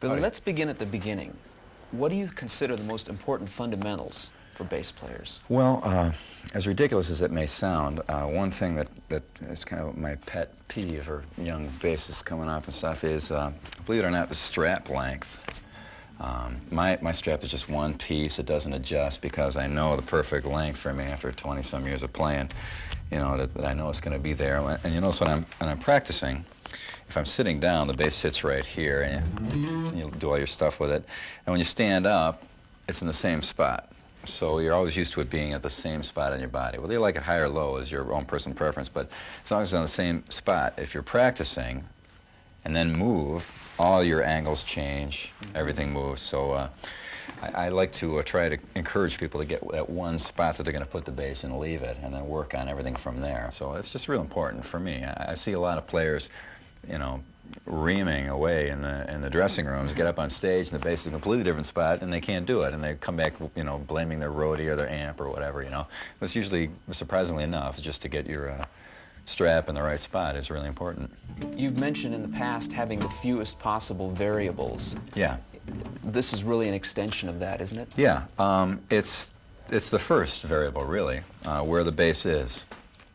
Billy, let's begin at the beginning. What do you consider the most important fundamentals for bass players? Well, as ridiculous as it may sound, one thing that is kind of my pet peeve for young bassists coming up and stuff is, believe it or not, the strap length. My strap is just one piece. It doesn't adjust because I know the perfect length for me after 20-some years of playing, you know, that I know it's going to be there. And you notice when I'm practicing, if I'm sitting down, the bass sits right here, and you do all your stuff with it. And when you stand up, it's in the same spot. So you're always used to it being at the same spot on your body. Whether you like it high or low is your own personal preference, but as long as it's on the same spot, if you're practicing and then move, all your angles change, everything moves. So I like to try to encourage people to get that one spot that they're going to put the bass and leave it, and then work on everything from there. So it's just real important for me. I see a lot of players, you know, reaming away in the dressing rooms, get up on stage and the bass is in a completely different spot and they can't do it, and they come back, you know, blaming their roadie or their amp or whatever, you know. It's usually, surprisingly enough, just to get your strap in the right spot is really important. You've mentioned in the past having the fewest possible variables. Yeah. This is really an extension of that, isn't it? Yeah. It's the first variable, really, where the bass is.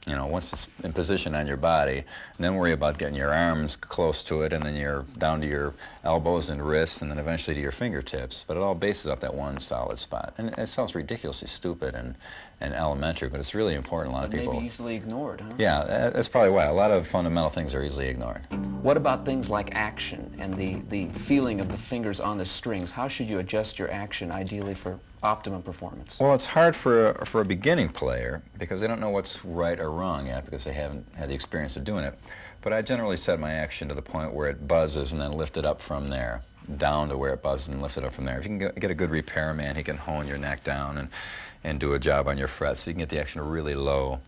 You know, once it's in position on your body, and then worry about getting your arms close to it, and then you're down to your elbows and wrists, and then eventually to your fingertips. But it all bases up that one solid spot. And it sounds ridiculously stupid and elementary, but it's really important. A lot of people... Maybe easily ignored, huh? Yeah, that's probably why. A lot of fundamental things are easily ignored. What about things like action and the feeling of the fingers on the strings? How should you adjust your action ideally for optimum performance? Well, it's hard for a beginning player because they don't know what's right or wrong yet because they haven't had the experience of doing it. But I generally set my action to the point where it buzzes and then lift it up from there, down to where it buzzes and lift it up from there. If you can get a good repairman, he can hone your neck down and do a job on your frets, so you can get the action really low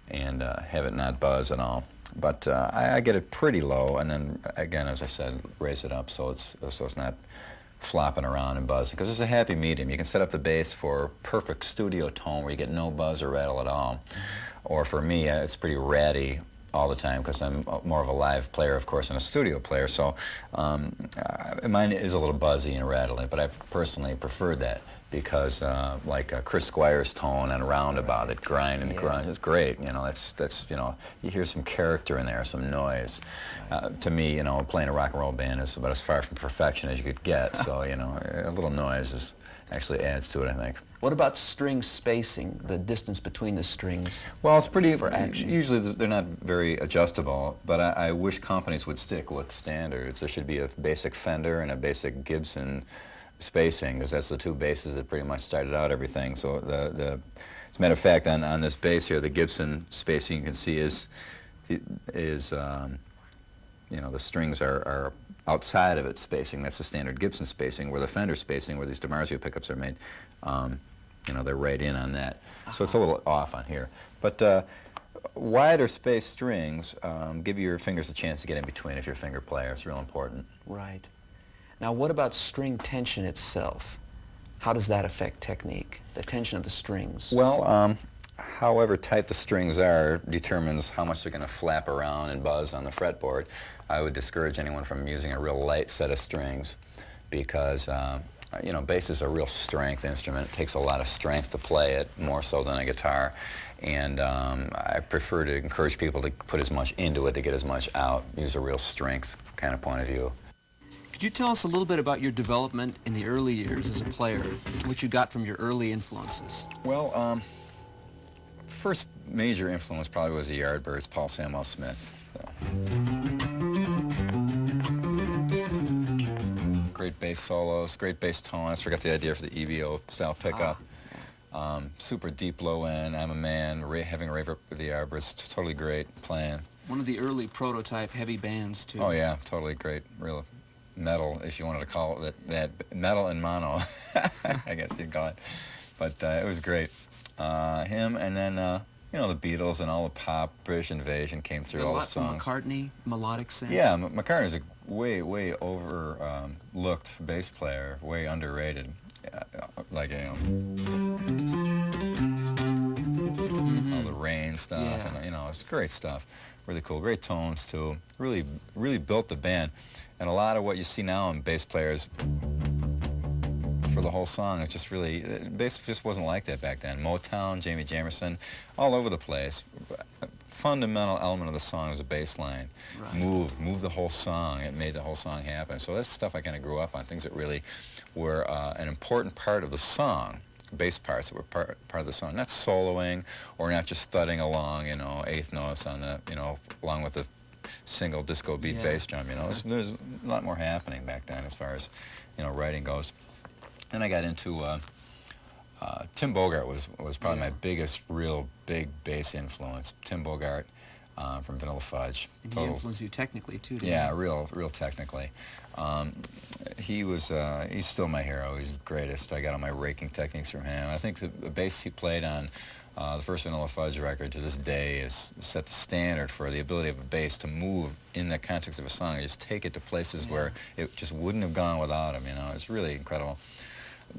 and have it not buzz at all. But I get it pretty low, and then again, as I said, raise it up so it's not flopping around and buzzing, because it's a happy medium. You can set up the bass for perfect studio tone where you get no buzz or rattle at all. Or for me, it's pretty ratty all the time because I'm more of a live player, of course, than a studio player. So mine is a little buzzy and rattly, but I personally prefer that because like Chris Squire's tone and Roundabout, that grind and grunge is great. You know, that's you know, you hear some character in there, some noise. To me, you know, playing a rock and roll band is about as far from perfection as you could get. So you know, a little noise actually adds to it, I think. What about string spacing, the distance between the strings? Well, it's pretty, for action. Usually they're not very adjustable, but I wish companies would stick with standards. There should be a basic Fender and a basic Gibson spacing, because that's the two basses that pretty much started out everything. So as a matter of fact, on this bass here, the Gibson spacing you can see is you know, the strings are outside of its spacing. That's the standard Gibson spacing, where the Fender spacing, where these DiMarzio pickups are made, you know, they're right in on that. So it's a little off on here. But wider spaced strings give your fingers a chance to get in between if you're a finger player. It's real important. Right. Now, what about string tension itself? How does that affect technique, the tension of the strings? Well, however tight the strings are determines how much they're going to flap around and buzz on the fretboard. I would discourage anyone from using a real light set of strings because you know, bass is a real strength instrument. It takes a lot of strength to play it, more so than a guitar. And I prefer to encourage people to put as much into it to get as much out, use a real strength kind of point of view. Could you tell us a little bit about your development in the early years as a player, what you got from your early influences? Well, first major influence probably was the Yardbirds, Paul Samuel Smith. So. Great bass solos, great bass tone. I just forgot the idea for the EVO style pickup. Super deep low end. I'm a Man, having a rave up with the Yardbirds, totally great playing. One of the early prototype heavy bands too. Oh yeah, totally great, real metal, if you wanted to call it that metal and mono, I guess you'd call it. But it was great. Him, and then you know, the Beatles and all the pop, British Invasion came through all the songs. From McCartney, melodic sense. Yeah, McCartney's a way overlooked bass player, way underrated. Like, you know, all the Rains and stuff, Yeah. and you know, it's great stuff. Really cool, great tones too. Really built the band, and a lot of what you see now in bass players for the whole song, it's just really, bass just wasn't like that back then. Motown, Jamie Jamerson, all over the place. Fundamental element of the song was a bass line. Right. Move the whole song. It made the whole song happen. So that's stuff I kind of grew up on, things that really were an important part of the song, bass parts that were part of the song. Not soloing or not just thudding along, you know, eighth notes on the, you know, along with the single disco beat bass drum, you know. There's a lot more happening back then as far as, you know, writing goes. Then I got into Tim Bogart was probably my biggest real big bass influence. Tim Bogart from Vanilla Fudge. And he influenced you technically too, didn't Yeah, he? real technically. He's still my hero. He's the greatest. I got all my raking techniques from him. I think the bass he played on the first Vanilla Fudge record to this day is set the standard for the ability of a bass to move in the context of a song and just take it to places where it just wouldn't have gone without him, you know. It's really incredible.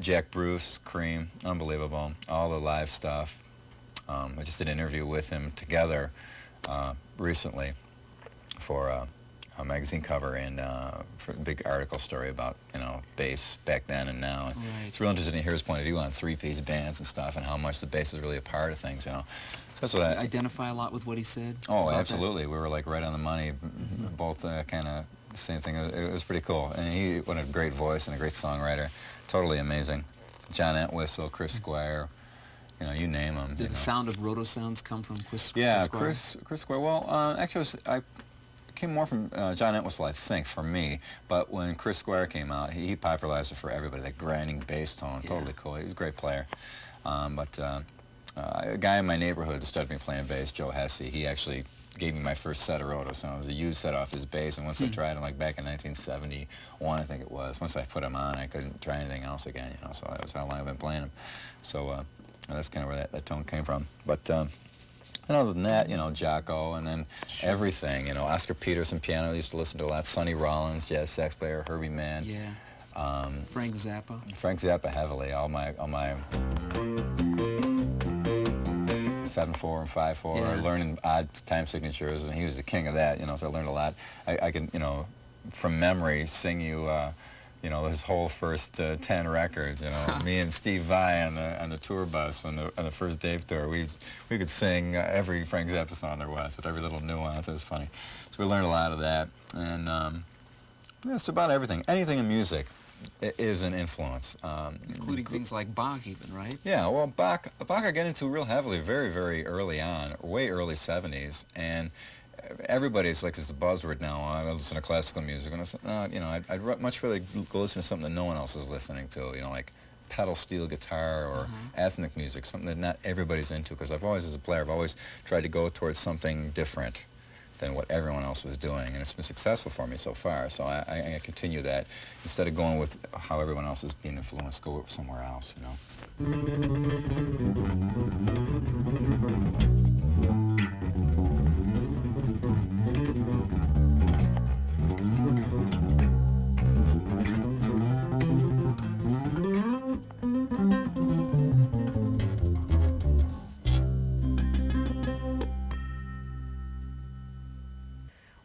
Jack Bruce, Cream, unbelievable. All the live stuff. I just did an interview with him together recently for a magazine cover and for a big article story about, you know, bass back then and now. Right. It's real interesting to hear his point of view on three-piece bands and stuff and how much the bass is really a part of things, you know. That's what You identify a lot with what he said? Oh, about absolutely. We were like right on the money, both kind of same thing. It was pretty cool. And he had a great voice and a great songwriter. Totally amazing. John Entwistle, Chris Squire, you know, you name them. Did the sound of Roto Sounds come from Chris Yeah, Squire? Chris Squire. Well, actually, I came more from John Entwistle, I think, for me. But when Chris Squire came out, he popularized it for everybody. That grinding bass tone, totally cool. He was a great player. But a guy in my neighborhood that started me playing bass, Joe Hesse, he actually gave me my first set of Roto Sounds, a used set off his bass, and once I tried him, like back in 1971, I think it was, once I put him on, I couldn't try anything else again, you know, so that was how long I've been playing him. So that's kind of where that tone came from. But and other than that, you know, Jocko, and then everything, you know, Oscar Peterson piano, I used to listen to a lot, Sonny Rollins, jazz sax player, Herbie Mann. Yeah. Frank Zappa. Frank Zappa heavily, all my 7/4 and 5/4, learning odd time signatures, and he was the king of that, you know, so I learned a lot. I can, you know, from memory, sing you, you know, his whole first 10 records, you know. Me and Steve Vai on the tour bus on the first Dave tour, we could sing every Frank Zappa song there was, with every little nuance. It was funny. So we learned a lot of that, and yeah, it's about everything. Anything in music is an influence. Including things like Bach even, right? Yeah, well, Bach I get into real heavily very early on, way early 70s, and everybody's like, it's the buzzword now, I listen to classical music, and I said, you know, I'd much rather go listen to something that no one else is listening to, you know, like pedal steel guitar or ethnic music, something that not everybody's into, because I've always, as a player, I've always tried to go towards something different than what everyone else was doing, and it's been successful for me so far, so I continue that. Instead of going with how everyone else is being influenced, go somewhere else, you know.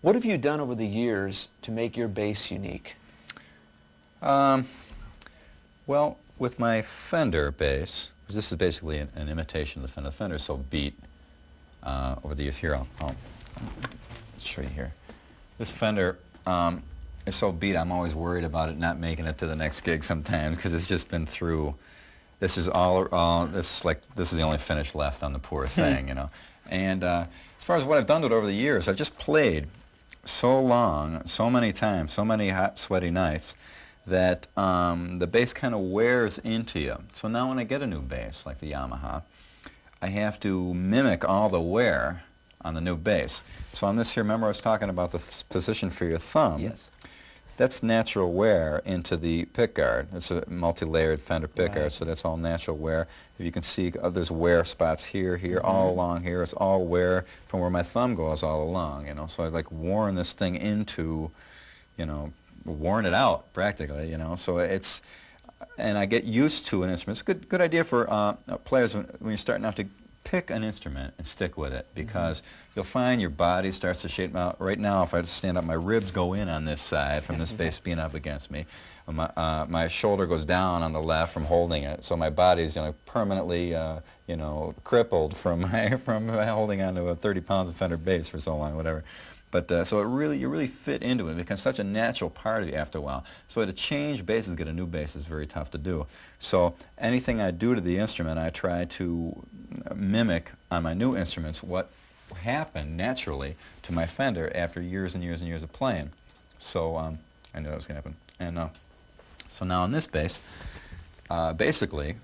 What have you done over the years to make your bass unique? Well, with my Fender bass, this is basically an imitation of the Fender. The Fender's so beat over the years. Here, I'll show you here. This Fender is so beat, I'm always worried about it not making it to the next gig sometimes, because it's just been through. This is this is the only finish left on the poor thing, you know. And as far as what I've done to it over the years, I've just played so long, so many times, so many hot, sweaty nights, that the bass kind of wears into you. So now when I get a new bass, like the Yamaha, I have to mimic all the wear on the new bass. So on this here, remember I was talking about the position for your thumb? Yes. That's natural wear into the pickguard. It's a multi-layered Fender pickguard, Right. so that's all natural wear. If you can see, there's wear spots here, all along here. It's all wear from where my thumb goes all along, you know. So I've like worn this thing into, you know, worn it out practically, you know. So it's, and I get used to an instrument. It's a good idea for players when you're starting out to pick an instrument and stick with it, because you'll find your body starts to shape out. Right now, if I just stand up, my ribs go in on this side from this bass being up against me. My shoulder goes down on the left from holding it, so my body's permanently crippled from from holding on to a 30 pounds of Fender bass for so long, whatever. But so you really fit into it. It becomes such a natural part of you after a while. So to change basses, get a new bass is very tough to do. So anything I do to the instrument, I try to mimic on my new instruments what happened naturally to my Fender after years and years and years of playing. So I knew that was going to happen. And so now on this bass, basically,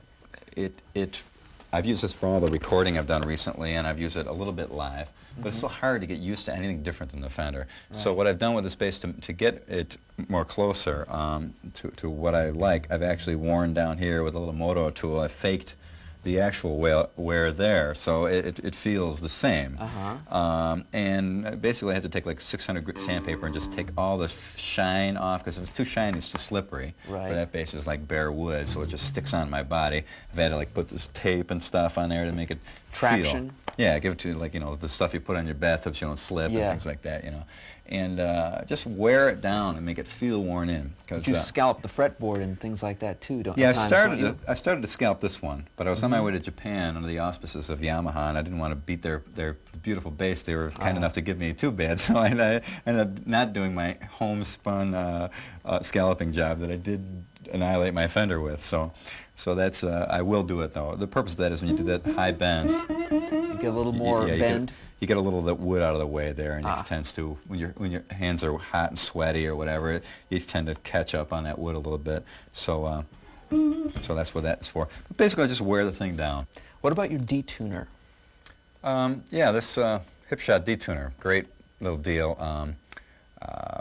I've used this for all the recording I've done recently, and I've used it a little bit live. But it's so hard to get used to anything different than the Fender. Right. So what I've done with this bass to get it more closer to what I like, I've actually worn down here with a little moto tool. I faked the actual wear there, so it feels the same. And basically I had to take like 600 grit sandpaper and just take all the shine off, because if it's too shiny, it's too slippery. Right. But that bass is like bare wood, so it just sticks on my body. I've had to like put this tape and stuff on there to make it traction. Feel. Yeah, give it to, like, the stuff you put on your bathtub so you don't slip and things like that, And just wear it down and make it feel worn in. You scalp the fretboard and things like that too, don't you? Yeah, I started to scalp this one, but I was on my way to Japan under the auspices of Yamaha, and I didn't want to beat their beautiful bass. They were kind enough to give me too bad, so I ended up not doing my homespun scalloping job that I did annihilate my Fender with. So that's, I will do it though. The purpose of that is when you do that high bends, you get a little more bend. You get a little of that wood out of the way there, and it tends to, when your hands are hot and sweaty or whatever, you tend to catch up on that wood a little bit. So so that's what that's for. But basically, I just wear the thing down. What about your detuner? Yeah, this Hipshot detuner, great little deal.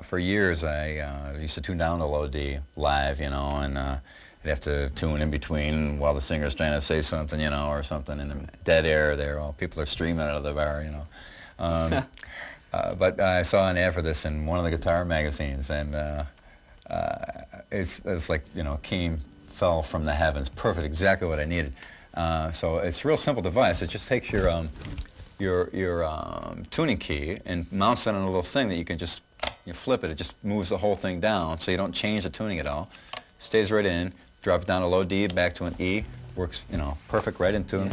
For years, I used to tune down to low D live, and I'd have to tune in between while the singer's trying to say something, or something in the dead air there while people are streaming out of the bar, But I saw an ad for this in one of the guitar magazines, and it's like, fell from the heavens. Perfect, exactly what I needed. So it's a real simple device. It just takes your tuning key and mounts it on a little thing that you can just flip it. It just moves the whole thing down, so you don't change the tuning at all. Stays right in. Drop it down to low D, back to an E. Works, perfect right in tune.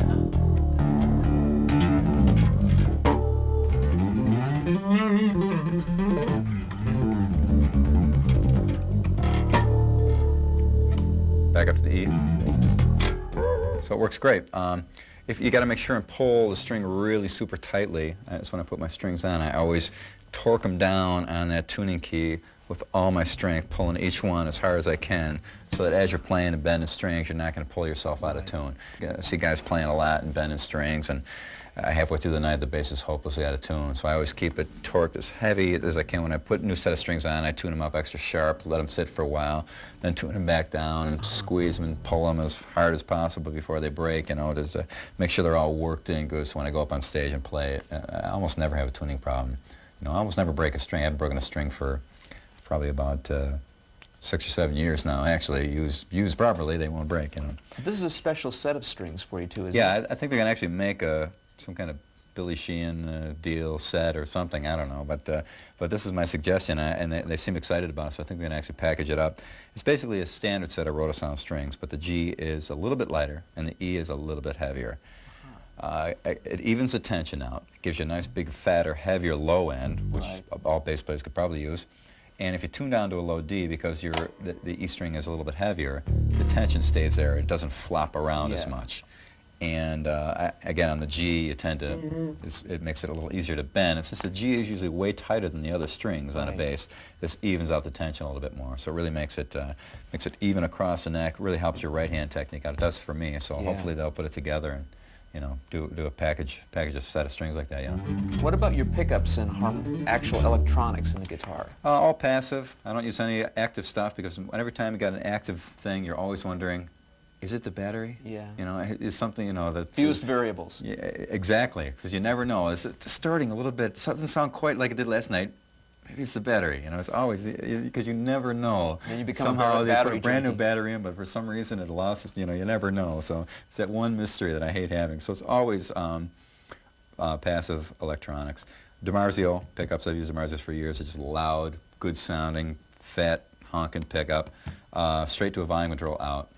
Back up to the E. So it works great. If you got to make sure and pull the string really super tightly, that's when I put my strings on. I always torque them down on that tuning key with all my strength, pulling each one as hard as I can, so that as you're playing and bending strings, you're not going to pull yourself out of tune. I see guys playing a lot and bending strings, and halfway through the night, the bass is hopelessly out of tune. So I always keep it torqued as heavy as I can. When I put a new set of strings on, I tune them up extra sharp, let them sit for a while, then tune them back down and squeeze them and pull them as hard as possible before they break, just to make sure they're all worked in good, so when I go up on stage and play, I almost never have a tuning problem. I almost never break a string. I haven't broken a string for probably about 6 or 7 years now. Actually, used properly, they won't break. This is a special set of strings for you too, isn't it? Yeah, I think they're going to actually make some kind of Billy Sheehan deal set or something. I don't know, but this is my suggestion, and they seem excited about it. So I think they're going to actually package it up. It's basically a standard set of rotosound strings, but the G is a little bit lighter and the E is a little bit heavier. It evens the tension out. It gives you a nice big, fatter, heavier low end, which all bass players could probably use. And if you tune down to a low D, because the E string is a little bit heavier, the tension stays there. It doesn't flop around as much. And again, on the G, you tend to, it makes it a little easier to bend. And since the G is usually way tighter than the other strings on a bass, this evens out the tension a little bit more. So it really makes it even across the neck. Really helps your right hand technique out. It does for me. So hopefully they'll put it together and do a package a set of strings like that. What about your pickups and actual electronics in the guitar? All passive. I don't use any active stuff, because every time you got an active thing, you're always wondering, is it the battery? Yeah. Is something, that... Fewest variables. Yeah, exactly, because you never know. Is it distorting a little bit? It doesn't sound quite like it did last night. Maybe it's the battery. You know, it's always because you never know. And you become somehow a they put a battery brand new junkie. battery in, but for some reason it lost. You know, you never know. So it's that one mystery that I hate having. So it's always passive electronics. DiMarzio pickups. I've used DiMarzios for years. It's just loud, good sounding, fat, honking pickup. Straight to a volume control out.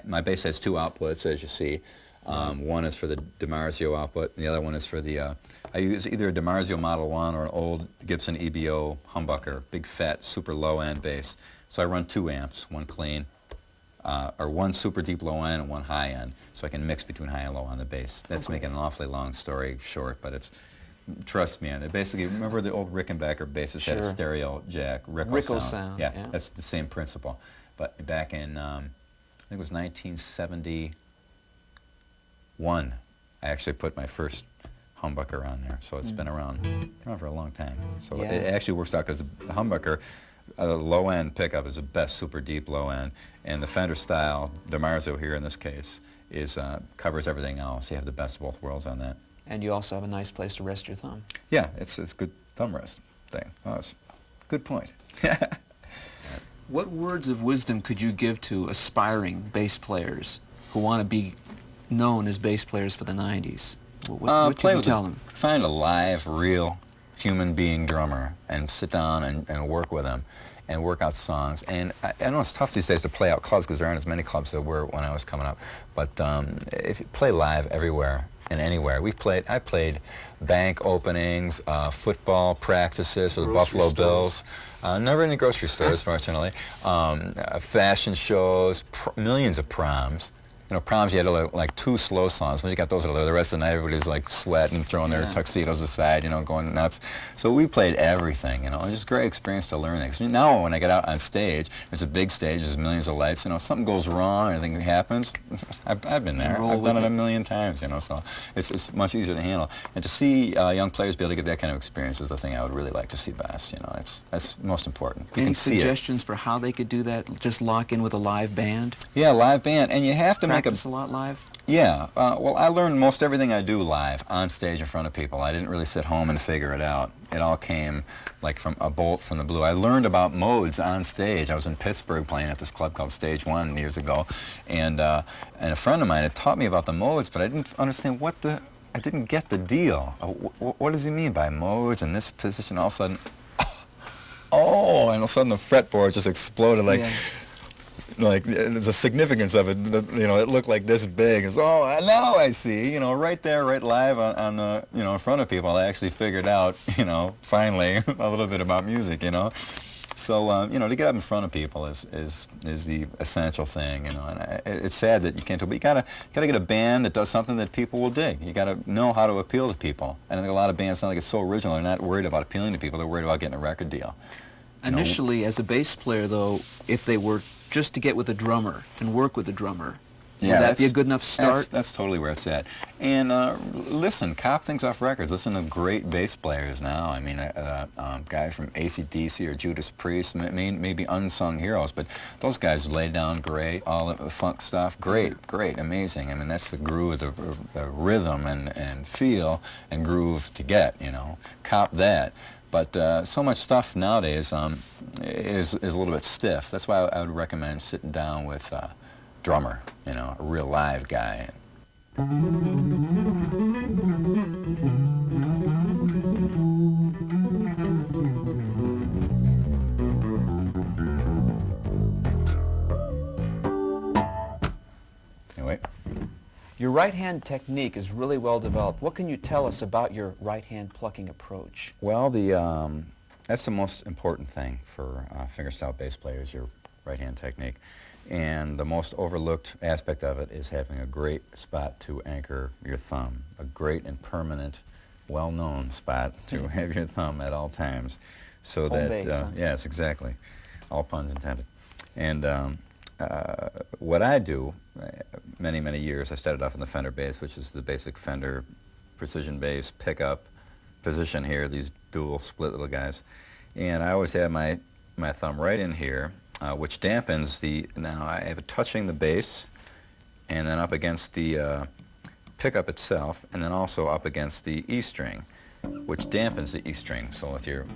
My bass has two outputs, as you see. One is for the DiMarzio output, and the other one is for the, I use either a DiMarzio Model 1 or an old Gibson EBO humbucker, big fat, super low-end bass. So I run 2 amps, one clean, or one super deep low-end and one high-end, so I can mix between high and low on the bass. That's making an awfully long story short, but it's, trust me, and basically, remember the old Rickenbacker basses had a stereo jack, Rickle sound. Yeah, that's the same principle. But back in, I think it was 1971, I actually put my first humbucker on there, so it's been around for a long time. So it actually works out because the humbucker, low-end pickup is the best super deep low-end, and the Fender style, DiMarzio here in this case, is covers everything else. You have the best of both worlds on that. And you also have a nice place to rest your thumb. Yeah, it's good thumb rest thing. Oh, it's good point. What words of wisdom could you give to aspiring bass players who want to be known as bass players for the 90s? What could you tell them? Find a live, real human being drummer and sit down and work with them and work out songs. And I know it's tough these days to play out clubs because there aren't as many clubs there were when I was coming up. But if you play live everywhere and anywhere, I played bank openings, football practices for the Buffalo Bills. Never in the grocery stores, fortunately. Fashion shows, millions of proms. You know, proms, you had like 2 slow songs. When you got those out of there, the rest of the night everybody's like sweating, throwing their tuxedos aside, you know, going nuts. So we played everything, you know. It was just a great experience to learn it. 'Cause now when I get out on stage, it's a big stage, there's millions of lights, you know, if something goes wrong, anything happens, I've been there. I've done it a million times, you know, so it's much easier to handle. And to see young players be able to get that kind of experience is the thing I would really like to see best, you know. That's most important. You Any can see suggestions for how they could do that? Just lock in with a live band? Yeah, live band. And you have to make Practice a lot live? Yeah, well, I learned most everything I do live, on stage in front of people. I didn't really sit home and figure it out. It all came like from a bolt from the blue. I learned about modes on stage. I was in Pittsburgh playing at this club called Stage One years ago, and a friend of mine had taught me about the modes, but I didn't understand I didn't get the deal. What does he mean by modes and this position? All of a sudden, and all of a sudden the fretboard just exploded like... Yeah. Like the significance of it, you know, it looked like this big. It's, now I see, you know, right there, right live on the, you know, in front of people. I actually figured out, you know, finally a little bit about music, you know. So you know, to get up in front of people is the essential thing, you know. And it's sad that you can't do, but you gotta get a band that does something that people will dig. You gotta know how to appeal to people. And I think a lot of bands sound like it's so original. They're not worried about appealing to people. They're worried about getting a record deal. Initially, as a bass player, though, if they were just to get with a drummer and work with a drummer, would that be a good enough start? That's totally where it's at. And listen, cop things off records. Listen to great bass players now. I mean, guys from AC/DC or Judas Priest, maybe unsung heroes, but those guys laid down great, all the funk stuff, great, amazing. I mean, that's the groove, the rhythm and feel and groove to get, you know. Cop that. But so much stuff nowadays is a little bit stiff. That's why I would recommend sitting down with a drummer, you know, a real live guy. Anyway. Your right-hand technique is really well developed. What can you tell us about your right-hand plucking approach? Well, that's the most important thing for fingerstyle bass players, your right-hand technique. And the most overlooked aspect of it is having a great spot to anchor your thumb, a great and permanent, well-known spot to have your thumb at all times. So Home base, huh? Yes, exactly. All puns intended. And what I do, many years, I started off in the Fender bass, which is the basic Fender precision bass pickup position here, these dual split little guys. And I always have my thumb right in here, which dampens now I have it touching the bass and then up against the pickup itself and then also up against the E string. which dampens the E string. So with your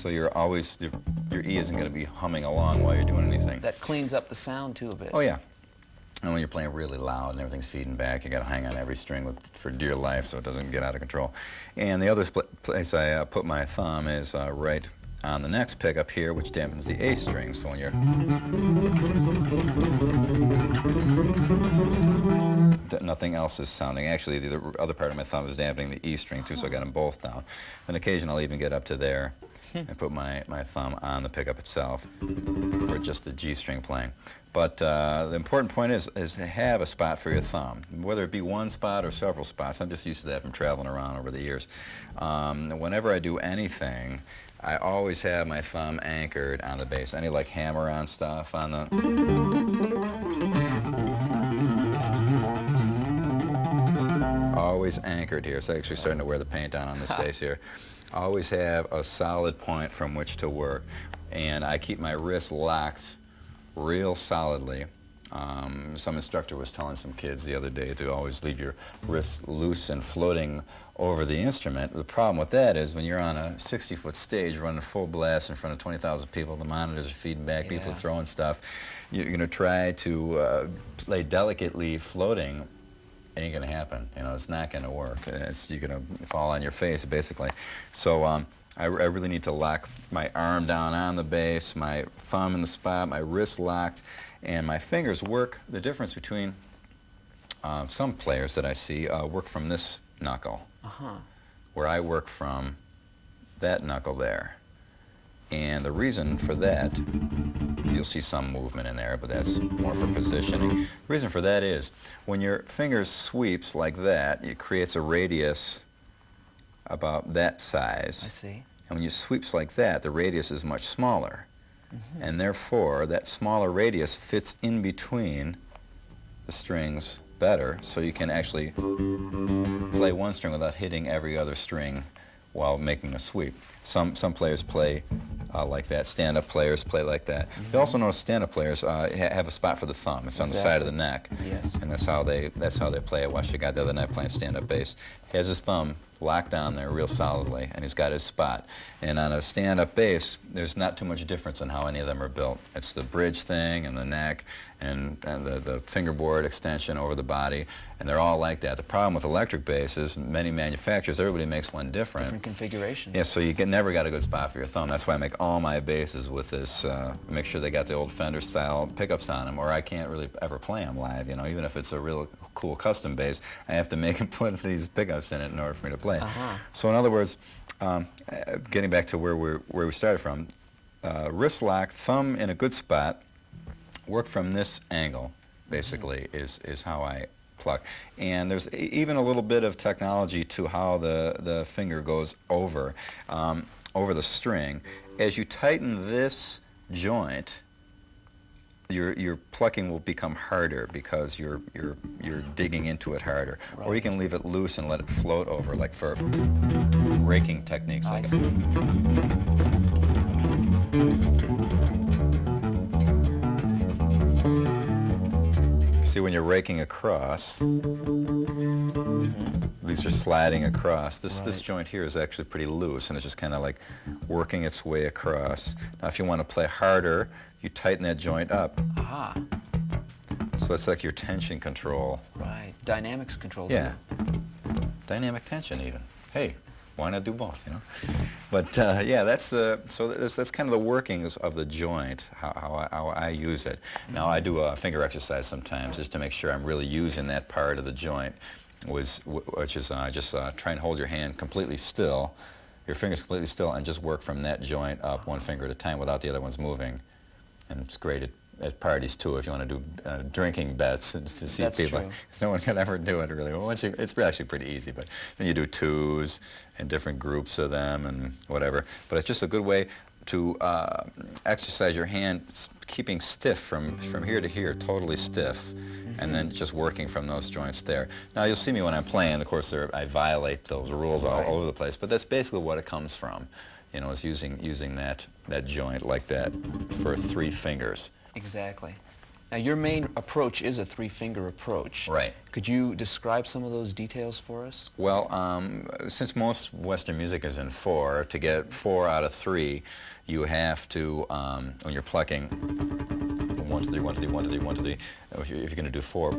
you're always, your E isn't going to be humming along while you're doing anything. That cleans up the sound too a bit. Oh yeah. And when you're playing really loud and everything's feeding back, you got to hang on every string for dear life so it doesn't get out of control. And the other place I put my thumb is right on the next pickup here, which dampens the A string. So when you're nothing else is sounding. Actually, the other part of my thumb is dampening the E string too, so I got them both down. And occasionally I'll even get up to there and put my thumb on the pickup itself for just the G string playing. But the important point is to have a spot for your thumb, whether it be one spot or several spots. I'm just used to that from traveling around over the years. Whenever I do anything, I always have my thumb anchored on the bass. Any like hammer-on stuff on the... Always anchored here. It's actually starting to wear the paint on this bass here. Always have a solid point from which to work. And I keep my wrist locked real solidly. Some instructor was telling some kids the other day to always leave your wrists loose and floating over the instrument. The problem with that is when you're on a 60-foot stage running full blast in front of 20,000 people, the monitors are feeding back, people are throwing stuff. You're going to try to play delicately floating. Ain't going to happen. You know, it's not going to work. You're going to fall on your face, basically. So I really need to lock my arm down on the bass, my thumb in the spot, my wrist locked, and my fingers work. The difference between some players that I see work from this knuckle, where I work from that knuckle there. And the reason for that, you'll see some movement in there, but that's more for positioning. The reason for that is when your finger sweeps like that, it creates a radius about that size. I see. And when you sweeps like that, the radius is much smaller. And therefore, that smaller radius fits in between the strings better, so you can actually play one string without hitting every other string while making a sweep. Some players play like that. Stand-up players play like that. You also notice stand-up players have a spot for the thumb. It's on the side of the neck. Yes. And that's how they play it. Watch the guy the other night playing stand-up bass. He has his thumb locked down there real solidly, and he's got his spot. And on a stand-up bass, there's not too much difference in how any of them are built. It's the bridge thing and the neck and the fingerboard extension over the body, and they're all like that. The problem with electric bass is many manufacturers, everybody makes one different. Different configurations. Yeah, so you never got a good spot for your thumb. That's why I make all my basses with this, make sure they got the old Fender style pickups on them, or I can't really ever play them live, you know. Even if it's a real cool custom bass, I have to make and put these pickups in it in order for me to play. So in other words, getting back to where we started from, wrist lock, thumb in a good spot, work from this angle, basically, is how I pluck. And there's even a little bit of technology to how the finger goes over the string. As you tighten this joint, your plucking will become harder because you're digging into it harder. Right. Or you can leave it loose and let it float over, like for raking techniques. Like see, when you're raking across, these are sliding across. This joint here is actually pretty loose, and it's just kind of like working its way across. Now, if you want to play harder, you tighten that joint up. So that's like your tension control. Right. Dynamics control. Yeah. Dynamic tension even. Hey, why not do both, you know? But yeah, that's kind of the workings of the joint, how I use it. Now I do a finger exercise sometimes just to make sure I'm really using that part of the joint, which is just try and hold your hand completely still, your fingers completely still, and just work from that joint up one finger at a time without the other ones moving. And it's great at parties too, if you want to do drinking bets and to see That's people. True. No one can ever do it really. Well, it's actually pretty easy, but then you do twos and different groups of them and whatever. But it's just a good way to exercise your hand, keeping stiff from here to here, totally stiff, and then just working from those joints there. Now you'll see me when I'm playing. Of course, I violate those rules all over the place, but that's basically what it comes from. You know, is using that joint like that for 3 fingers. Exactly. Now, your main approach is a three-finger approach. Right. Could you describe some of those details for us? Well, since most Western music is in 4, to get 4 out of 3, you have to, when you're plucking 1, 2, 3, 1, 2, 3, 1, 2, 3, 1, 2, 3, if you're going to do 4,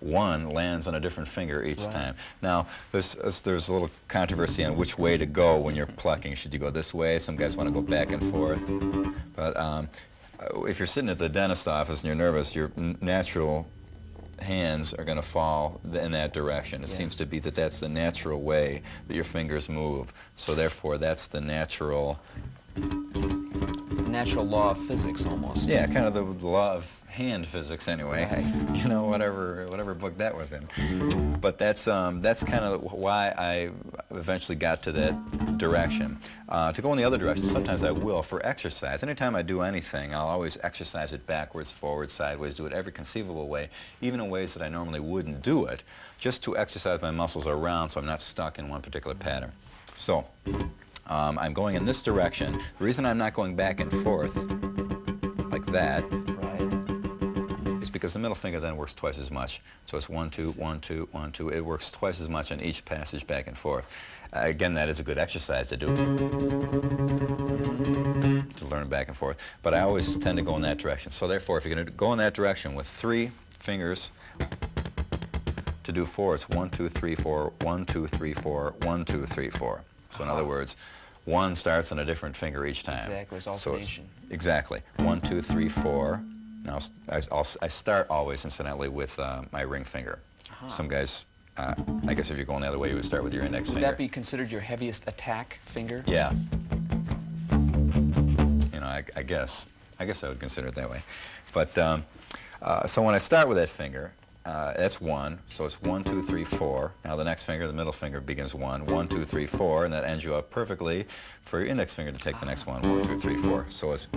1 lands on a different finger each time. Now, there's a little controversy on which way to go when you're plucking. Should you go this way? Some guys want to go back and forth. But if you're sitting at the dentist office and you're nervous, your natural hands are going to fall in that direction. It seems to be that that's the natural way that your fingers move. So therefore, that's the natural law of physics, almost. Yeah, kind of the law of hand physics, anyway. Right. You know, whatever book that was in. But that's kind of why I eventually got to that direction. To go in the other direction, sometimes I will for exercise. Anytime I do anything, I'll always exercise it backwards, forward, sideways, do it every conceivable way, even in ways that I normally wouldn't do it, just to exercise my muscles around so I'm not stuck in one particular pattern. So, I'm going in this direction. The reason I'm not going back and forth like that is because the middle finger then works twice as much. So it's 1, 2, 1, 2, 1, 2. It works twice as much on each passage back and forth. Again, that is a good exercise to do, to learn back and forth. But I always tend to go in that direction. So therefore, if you're going to go in that direction with 3 fingers to do 4, it's 1, 2, 3, 4, 1, 2, 3, 4, 1, 2, 3, 4. So in other words, 1 starts on a different finger each time. Exactly, it's alternation. So exactly. 1, 2, 3, 4. Now, I start always, incidentally, with my ring finger. Some guys, I guess if you're going the other way, you would start with your index finger. Would that be considered your heaviest attack finger? Yeah. You know, I guess I would consider it that way. But, so when I start with that finger, that's 1, so it's 1, 2, 3, 4. Now the next finger, the middle finger, begins 1, 1, 2, 3, 4, and that ends you up perfectly for your index finger to take the next one, 1, 2, 3, 4. So it's...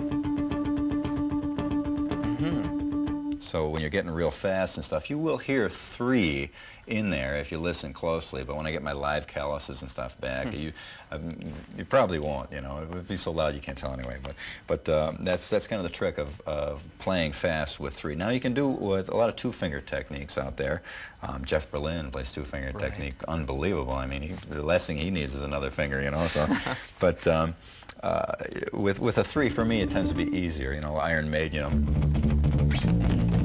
So when you're getting real fast and stuff, you will hear 3 in there if you listen closely, but when I get my live calluses and stuff back, you probably won't, you know. It would be so loud you can't tell anyway. But that's kind of the trick of playing fast with 3. Now you can do with a lot of 2-finger techniques out there. Jeff Berlin plays 2-finger technique, unbelievable. I mean, the last thing he needs is another finger, you know. So, but with a 3, for me, it tends to be easier. You know, Iron Maiden, you know,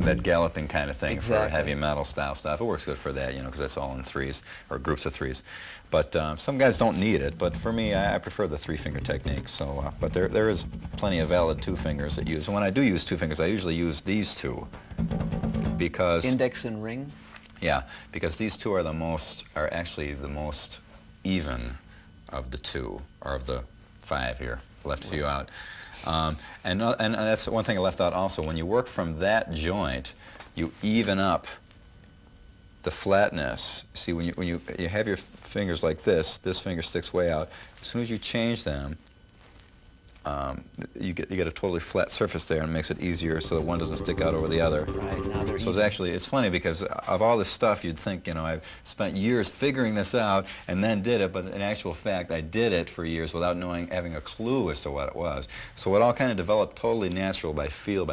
that galloping kind of thing for heavy metal style stuff. It works good for that, you know, because that's all in 3s or groups of 3s. But some guys don't need it. But for me, I prefer the 3-finger technique. So, but there is plenty of valid 2 fingers that use. And when I do use 2 fingers, I usually use these 2 because index and ring. Yeah, because these 2 are actually the most even of the 2, or of the 5 here. Left a few out. And that's one thing I left out also. When you work from that joint, you even up the flatness. See, when you have your fingers like this finger sticks way out. As soon as you change them, you get a totally flat surface there, and it makes it easier so that one doesn't stick out over the other. Right, now they're so it's funny because of all this stuff you'd think, you know, I've spent years figuring this out and then did it, but in actual fact I did it for years without having a clue as to what it was. So it all kind of developed totally natural by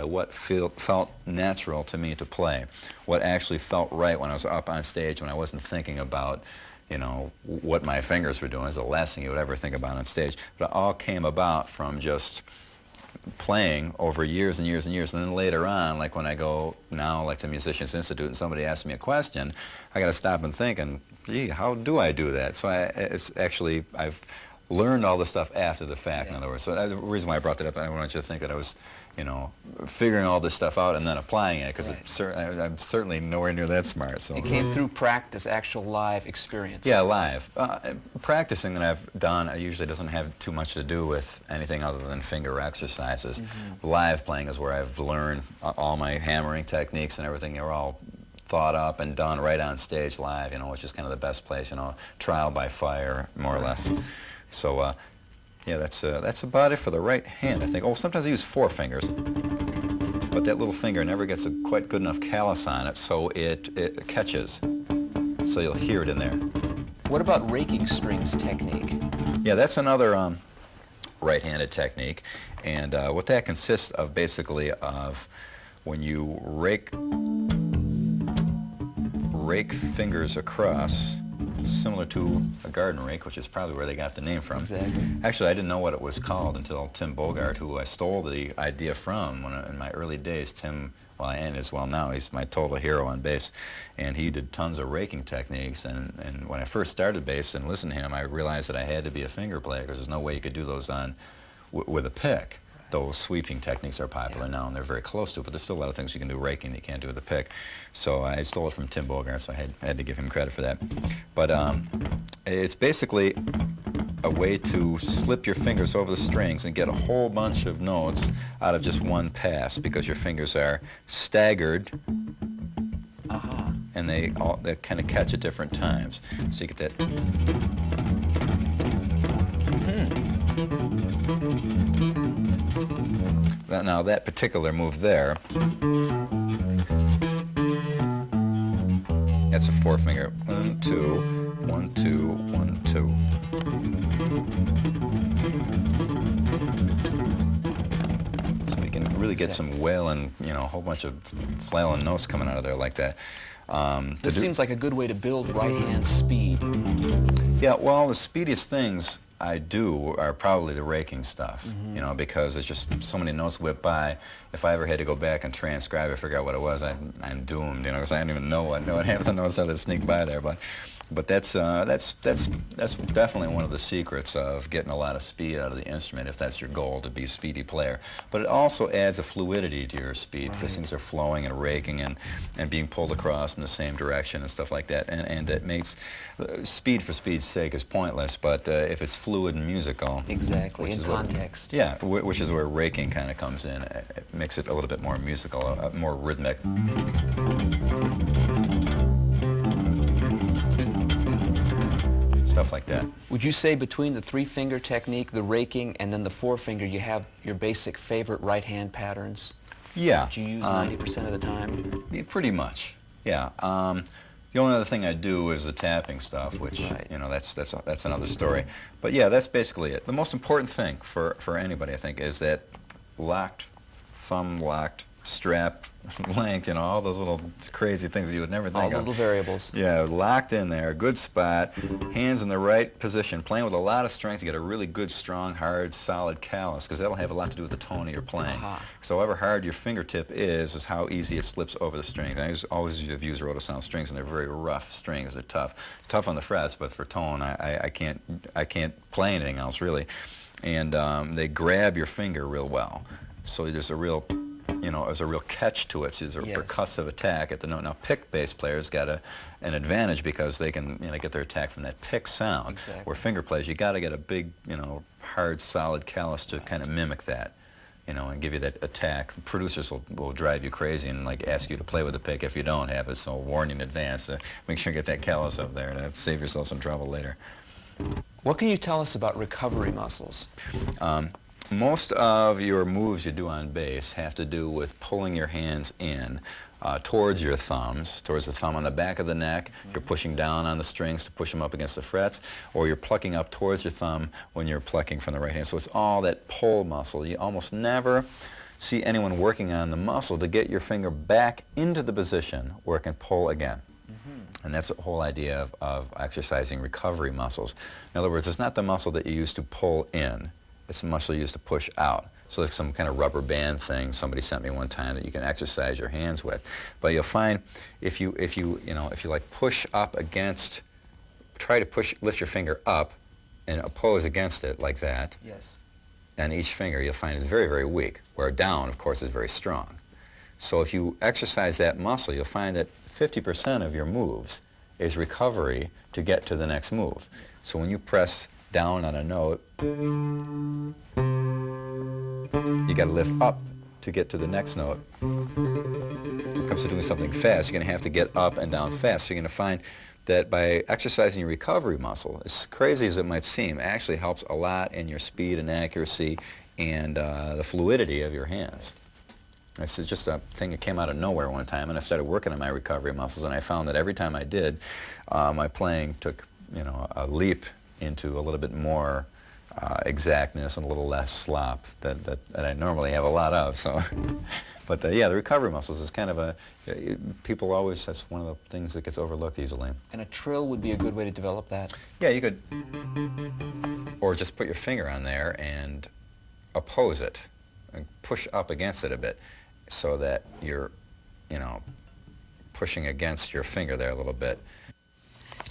what felt natural to me to play, what actually felt right when I was up on stage, when I wasn't thinking about, you know, what my fingers were doing is the last thing you would ever think about on stage. But it all came about from just playing over years and years and years. And then later on, like when I go now, like to Musicians Institute, and somebody asks me a question, I got to stop and think, and gee, how do I do that? So I've learned all the stuff after the fact, in other words. So the reason why I brought that up, I want you to think that I was, you know, figuring all this stuff out and then applying it, because I'm certainly nowhere near that smart. So it came through practice, actual live experience. Yeah, live. Practicing that I've done usually doesn't have too much to do with anything other than finger exercises. Live playing is where I've learned all my hammering techniques and everything. They're all thought up and done right on stage live, you know, which is kind of the best place, you know, trial by fire, more or less. So, yeah, that's about it for the right hand, I think. Oh, sometimes I use 4 fingers, but that little finger never gets a quite good enough callus on it, so it catches. So you'll hear it in there. What about raking strings technique? Yeah, that's another right-handed technique, and what that consists of basically of when you rake fingers across, similar to a garden rake, which is probably where they got the name from. Exactly. Actually, I didn't know what it was called until Tim Bogart, who I stole the idea from in my early days. Tim, well, and as well now, he's my total hero on bass, and he did tons of raking techniques. And when I first started bass and listened to him, I realized that I had to be a finger player because there's no way you could do those on with a pick. Those sweeping techniques are popular now, and they're very close to it, but there's still a lot of things you can do raking that you can't do with a pick. So I stole it from Tim Bogart, so I had to give him credit for that. But it's basically a way to slip your fingers over the strings and get a whole bunch of notes out of just one pass, because your fingers are staggered, and they kind of catch at different times. So you get that. Now that particular move there, that's a four finger. 1, 2, 1, 2, 1, 2. So you can really get some wailing, you know, a whole bunch of flailing notes coming out of there like that. This seems like a good way to build right-hand speed. Yeah, well, the speediest things I do are probably the raking stuff, you know, because there's just so many notes whip by. If I ever had to go back and transcribe, I forgot what it was, I'm doomed, you know, because I don't even know what half the notes are that sneak by there. But that's definitely one of the secrets of getting a lot of speed out of the instrument, if that's your goal, to be a speedy player. But it also adds a fluidity to your speed, because things are flowing and raking and being pulled across in the same direction and stuff like that. And it makes speed for speed's sake is pointless, but if it's fluid and musical, exactly, in context. Yeah, which is where raking kind of comes in. It makes it a little bit more musical, more rhythmic. Stuff like that. Would you say between the three-finger technique, the raking, and then the four-finger, you have your basic favorite right-hand patterns? Yeah. That you use 90% of the time? Yeah, pretty much, yeah. The only other thing I do is the tapping stuff, which, you know, that's another story. But yeah, that's basically it. The most important thing for anybody, I think, is that locked, thumb locked, strap, length, you know, all those little crazy things that you would never think of. All the little variables. Yeah, locked in there, good spot, hands in the right position, playing with a lot of strength to get a really good, strong, hard, solid callus, because that'll have a lot to do with the tone of your playing. So however hard your fingertip is how easy it slips over the strings. I always have used rotosound strings, and they're very rough strings. They're tough. Tough on the frets, but for tone, I can't play anything else, really. And they grab your finger real well. So there's a real, you know, there's a real catch to it. So there's a percussive attack at the note. Now, pick bass players got an advantage because they can, you know, get their attack from that pick sound. Exactly. Where finger players, you got to get a big, you know, hard, solid callus to kind of mimic that, you know, and give you that attack. Producers will drive you crazy and like ask you to play with the pick if you don't have it. So warn you in advance. Make sure you get that callus up there to save yourself some trouble later. What can you tell us about recovery muscles? Most of your moves you do on bass have to do with pulling your hands in towards your thumbs, towards the thumb on the back of the neck. You're pushing down on the strings to push them up against the frets, or you're plucking up towards your thumb when you're plucking from the right hand. So it's all that pull muscle. You almost never see anyone working on the muscle to get your finger back into the position where it can pull again. And that's the whole idea of exercising recovery muscles. In other words, it's not the muscle that you use to pull in. It's the muscle used to push out. So like some kind of rubber band thing somebody sent me one time that you can exercise your hands with. But you'll find if you like push up against, try to lift your finger up and oppose against it like that. Yes. And each finger you'll find is very, very weak, where down, of course, is very strong. So if you exercise that muscle, you'll find that 50% of your moves is recovery to get to the next move. So when you press down on a note, you got to lift up to get to the next note. When it comes to doing something fast, you're going to have to get up and down fast. So you're going to find that by exercising your recovery muscle, as crazy as it might seem, actually helps a lot in your speed and accuracy and the fluidity of your hands. It's just a thing that came out of nowhere one time, and I started working on my recovery muscles, and I found that every time I did, my playing took, you know, a leap into a little bit more exactness and a little less slop that I normally have a lot of. So, but yeah, the recovery muscles is kind of a people always, that's one of the things that gets overlooked easily. And a trill would be a good way to develop that. Yeah, you could, or just put your finger on there and oppose it and push up against it a bit, so that you're, you know, pushing against your finger there a little bit.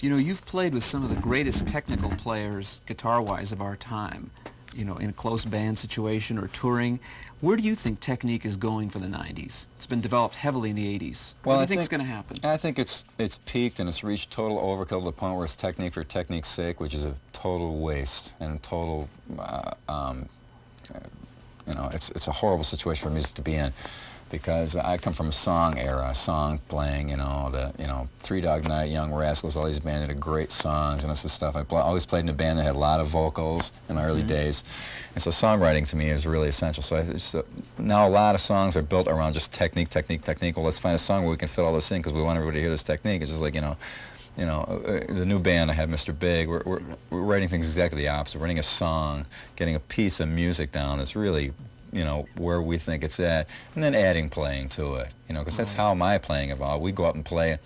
You know, you've played with some of the greatest technical players, guitar-wise, of our time, you know, in a close band situation or touring. Where do you think technique is going for the 90s? It's been developed heavily in the 80s. Well, what do you think is going to happen? I think it's peaked and it's reached total overkill to the point where it's technique for technique's sake, which is a total waste and a total, you know, it's a horrible situation for music to be in. Because I come from a song era, song playing, you know, Three Dog Night, Young Rascals, all these bands that had great songs, and this is stuff. I always played in a band that had a lot of vocals in my early days, and so songwriting to me is really essential. So now a lot of songs are built around just technique, technique, technique. Well, let's find a song where we can fit all this in because we want everybody to hear this technique. It's just like, the new band I have, Mr.Big, we're writing things exactly the opposite. We're writing a song, getting a piece of music down that's really, you know, where we think it's at, and then adding playing to it, you know, because that's how my playing evolved. We go up and play,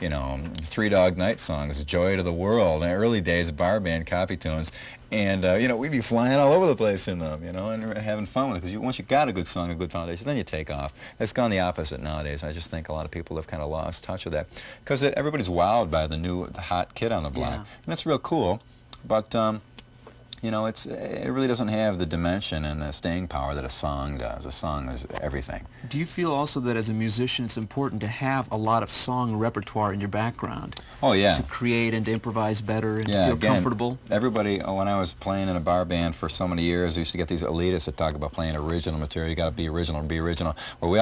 you know, Three Dog Night songs, Joy to the World, in the early days of bar band copy tunes, and, you know, we'd be flying all over the place in them, you know, and having fun with it, because once you got a good song, a good foundation, then you take off. It's gone the opposite nowadays. I just think a lot of people have kind of lost touch with that, because everybody's wowed by the hot kid on the block, and that's real cool, but, you know, it really doesn't have the dimension and the staying power that a song does. A song is everything. Do you feel also that as a musician it's important to have a lot of song repertoire in your background? Oh, yeah. To create and to improvise better and to Yeah, feel again, comfortable? Everybody, when I was playing in a bar band for so many years, I used to get these elitists that talk about playing original material. You got to be original, be original. Well, we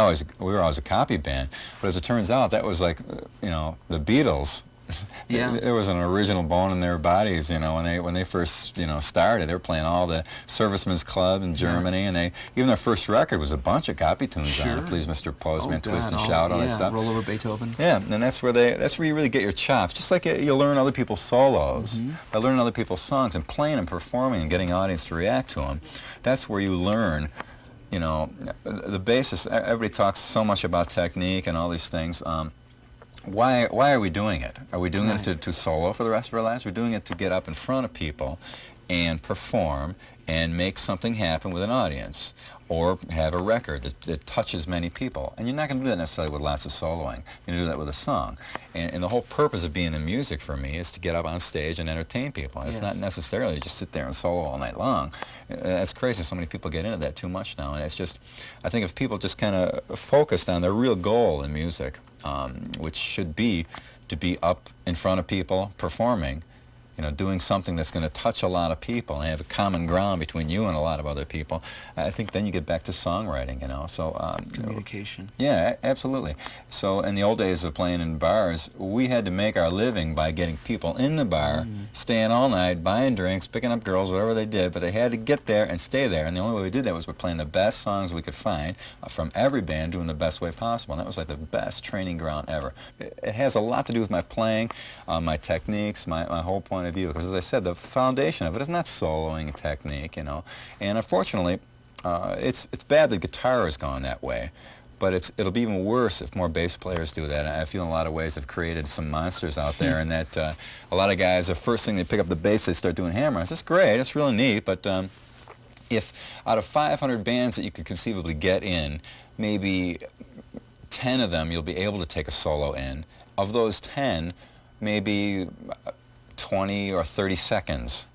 were always a copy band. But as it turns out, that was like, you know, the Beatles. Yeah. There was an original bone in their bodies, you know, when they first, you know, started. They were playing all the Servicemen's Club in Germany, and even their first record was a bunch of copy tunes on it. Please, Mr. Postman, Twist and Shout, all that stuff. Roll Over Beethoven. Yeah, and that's where you really get your chops. Just like you learn other people's solos, by learning other people's songs and playing and performing and getting an audience to react to them. That's where you learn. You know, the basis. Everybody talks so much about technique and all these things. Why are we doing it? Are we doing it to solo for the rest of our lives? We're doing it to get up in front of people and perform and make something happen with an audience, or have a record that touches many people. And you're not going to do that necessarily with lots of soloing. You're going to do that with a song. And the whole purpose of being in music for me is to get up on stage and entertain people. It's not necessarily just sit there and solo all night long. That's crazy. So many people get into that too much now. And it's just, I think if people just kind of focused on their real goal in music, which should be to be up in front of people performing, you know, doing something that's going to touch a lot of people and have a common ground between you and a lot of other people, I think then you get back to songwriting, you know. So communication. Yeah, absolutely. So in the old days of playing in bars, we had to make our living by getting people in the bar, staying all night, buying drinks, picking up girls, whatever they did, but they had to get there and stay there. And the only way we did that was by playing the best songs we could find from every band, doing the best way possible. And that was like the best training ground ever. It has a lot to do with my playing, my techniques, my whole point of view, because as I said, the foundation of it is not soloing technique, you know, and unfortunately it's bad that guitar has gone that way, but it'll be even worse if more bass players do that. I feel in a lot of ways have created some monsters out there, and that a lot of guys, the first thing they pick up the bass, they start doing hammer-ons. That's great, that's really neat, but if out of 500 bands that you could conceivably get in, maybe 10 of them you'll be able to take a solo in. Of those 10, maybe 20 or 30 seconds.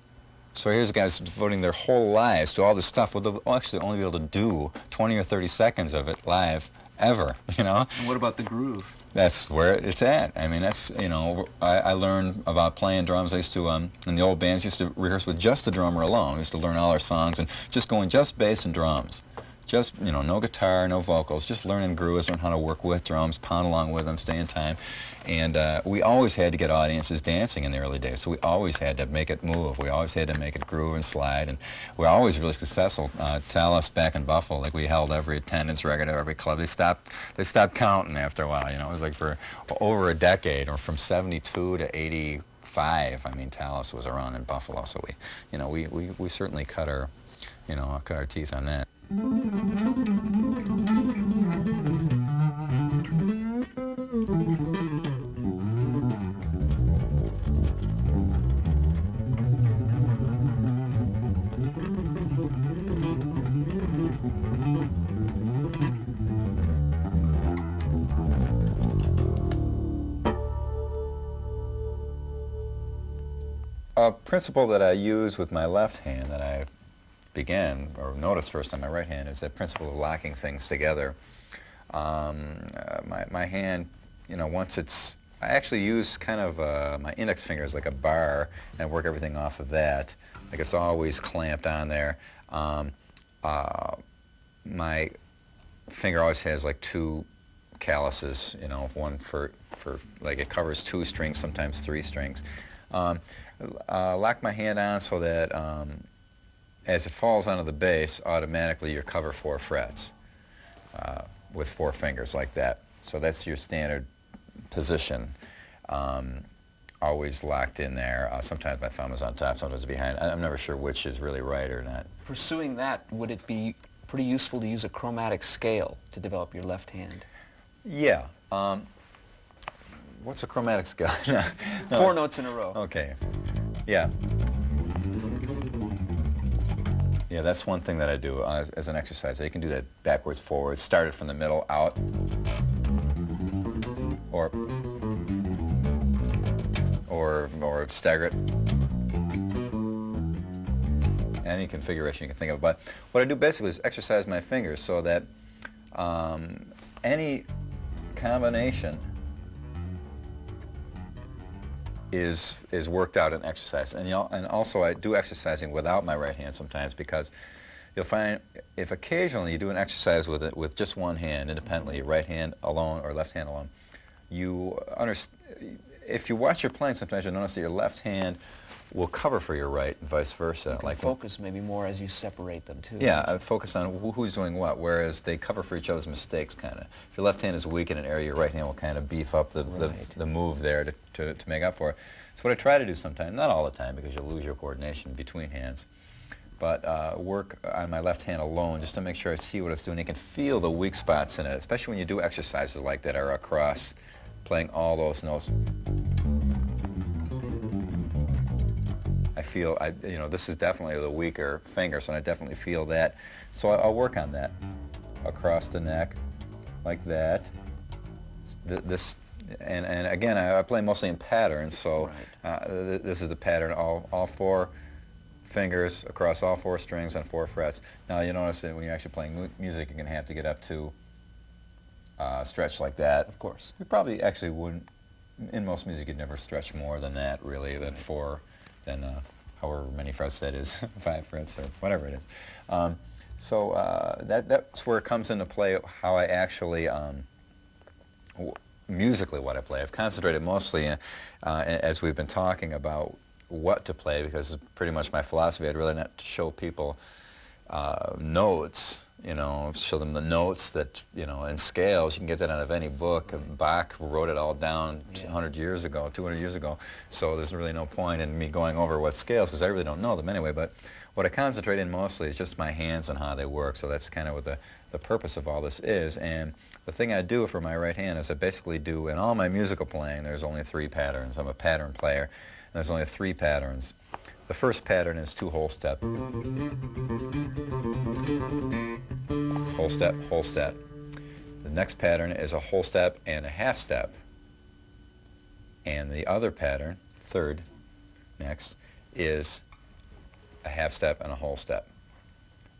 So here's guys devoting their whole lives to all this stuff. Well, they'll actually only be able to do 20 or 30 seconds of it live ever, you know? And what about the groove? That's where it's at. I mean, that's, you know, I learned about playing drums. I used to, in the old bands, used to rehearse with just the drummer alone. We used to learn all our songs and just going just bass and drums. Just, you know, no guitar, no vocals, just learning grooves, learn how to work with drums, pound along with them, stay in time. And we always had to get audiences dancing in the early days, so we always had to make it move. We always had to make it groove and slide, and we're always really successful. Tell us back in Buffalo, like we held every attendance record of every club. They stopped counting after a while, you know. It was like for over a decade, or from 72 to 84 5. I mean, Tallis was around in Buffalo, so we certainly cut our teeth on that. A principle that I use with my left hand that I began or noticed first on my right hand is that principle of locking things together. My hand, once it's, I actually use kind of my index finger as like a bar and work everything off of that. Like it's always clamped on there. My finger always has like 2 calluses, one for like it covers 2 strings, sometimes 3 strings. Lock my hand on so that as it falls onto the bass, automatically you cover 4 frets with 4 fingers like that. So that's your standard position, always locked in there. Sometimes my thumb is on top, sometimes behind. I'm never sure which is really right or not. Pursuing that, would it be pretty useful to use a chromatic scale to develop your left hand? Yeah. What's a chromatic scale? No. 4 notes in a row. Okay. Yeah. Yeah, that's one thing that I do as an exercise. You can do that backwards, forwards, start it from the middle, out, or stagger it. Any configuration you can think of. But what I do basically is exercise my fingers so that any combination is worked out in exercise. And also I do exercising without my right hand sometimes, because you'll find if occasionally you do an exercise with just one hand independently, right hand alone or left hand alone, if you watch your playing sometimes you'll notice that your left hand will cover for your right and vice versa. You can focus maybe more as you separate them too. Yeah, I focus on who's doing what, whereas they cover for each other's mistakes kind of. If your left hand is weak in an area, your right hand will kind of beef up the move there to make up for it. So what I try to do sometimes, not all the time because you'll lose your coordination between hands, but work on my left hand alone just to make sure I see what it's doing. You can feel the weak spots in it, especially when you do exercises like that are across, playing all those notes. I feel, this is definitely the weaker finger, so I definitely feel that. So I'll work on that across the neck, like that. And again, I play mostly in patterns, so this is the pattern, all 4 fingers across all 4 strings on 4 frets. Now you notice that when you're actually playing music, you're going to have to get up to stretch like that. Of course. You probably actually wouldn't, in most music you'd never stretch more than that really, than 4. Than however many frets that is, 5 frets or whatever it is. So that's where it comes into play, how I actually, musically what I play. I've concentrated mostly, as we've been talking about what to play, because it's pretty much my philosophy. I'd really not show people notes, show them the notes that, and scales. You can get that out of any book. Bach wrote it all down 100 years ago, 200 years ago. So there's really no point in me going over what scales, because I really don't know them anyway. But what I concentrate in mostly is just my hands and how they work. So that's kind of what the purpose of all this is. And the thing I do for my right hand is I basically do, in all my musical playing, there's only 3 patterns. I'm a pattern player. And there's only 3 patterns. The first pattern is 2 whole step. Whole step, whole step. The next pattern is a whole step and a half step. And the other pattern, third, next, is a half step and a whole step.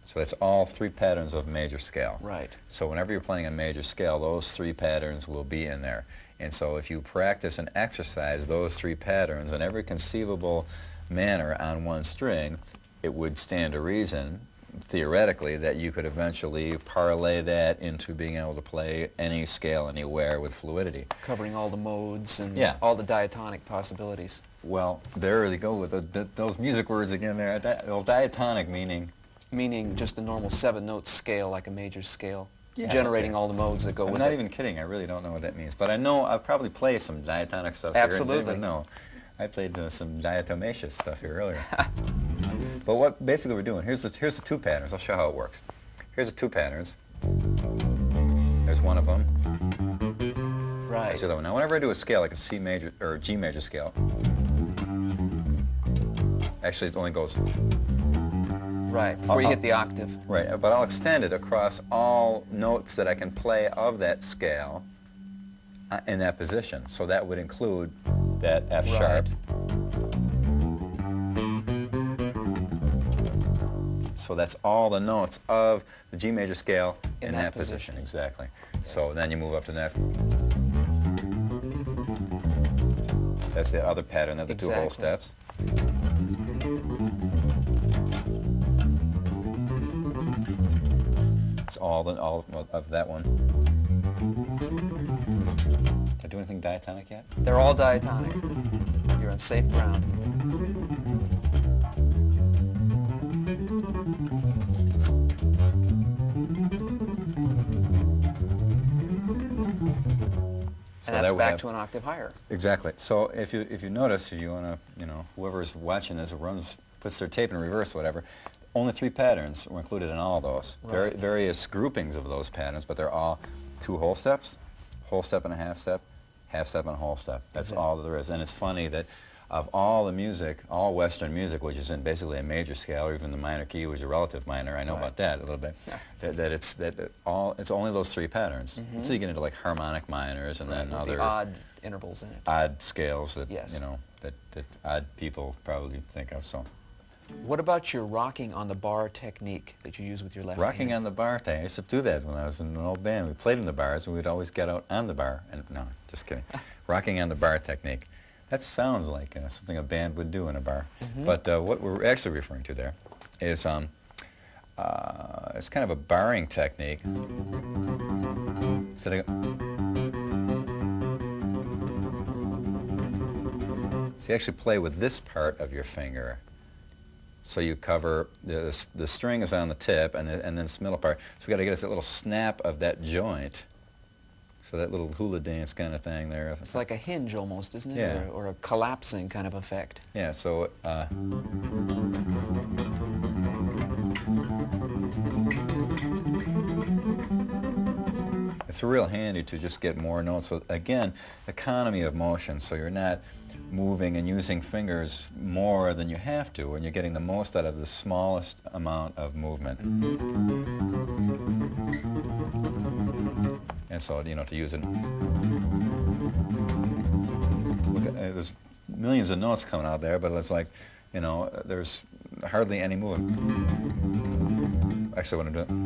So that's all 3 patterns of major scale. Right. So whenever you're playing a major scale, those 3 patterns will be in there. And so if you practice and exercise those 3 patterns in every conceivable manner on one string, it would stand to reason, theoretically, that you could eventually parlay that into being able to play any scale anywhere with fluidity. Covering all the modes and all the diatonic possibilities. Well, there they go with those music words again there. Diatonic meaning? Meaning just a normal 7-note scale, like a major scale. Yeah, generating all the modes that go with it. I'm not even kidding. I really don't know what that means. But I know I'll probably play some diatonic stuff Absolutely. here. Absolutely. No. I played some diatomaceous stuff here earlier. But what basically we're doing, here's the two patterns. I'll show how it works. Here's the two patterns. There's one of them. Right. That's the other one. Now whenever I do a scale, like a C major or G major scale, actually it only goes... Right, before you hit the octave. Right, but I'll extend it across all notes that I can play of that scale in that position. So that would include that F sharp. So that's all the notes of the G major scale in that position. Exactly. Yes. So then you move up to the next. That's the other pattern of the two whole steps. It's all of that one. Did I do anything diatonic yet? They're all diatonic. You're on safe ground. So and that's back to an octave higher. Exactly. So if you notice, if you want to, whoever's watching this puts their tape in reverse or whatever, only 3 patterns were included in all of those. Right. Various groupings of those patterns, but they're all 2 whole steps and a half step and a whole step. That's all that there is. And it's funny that of all the music, all Western music, which is in basically a major scale, or even the minor key, which is a relative minor, I know about that a little bit, it's only those 3 patterns. So you get into like harmonic minors and then with other the odd intervals in it. odd scales that, Yes. that odd people probably think of. So. What about your rocking on the bar technique that you use with your left Rocking hand? on the bar thing. I used to do that when I was in an old band. We played in the bars, and we'd always get out on the bar. And no, just kidding. Rocking on the bar technique. That sounds like something a band would do in a bar. But what we're actually referring to there is it's kind of a barring technique. So you actually play with this part of your finger. So you cover, the string is on the tip and then this middle part. So we got to get us that little snap of that joint. So that little hula dance kind of thing there. It's like a hinge almost, isn't it? Yeah. Or a collapsing kind of effect. Yeah, so it's real handy to just get more notes. So again, economy of motion, so you're not moving and using fingers more than you have to, and you're getting the most out of the smallest amount of movement. And so, to use it, look at, there's millions of notes coming out there, but it's like, there's hardly any movement. Actually, I want to do it.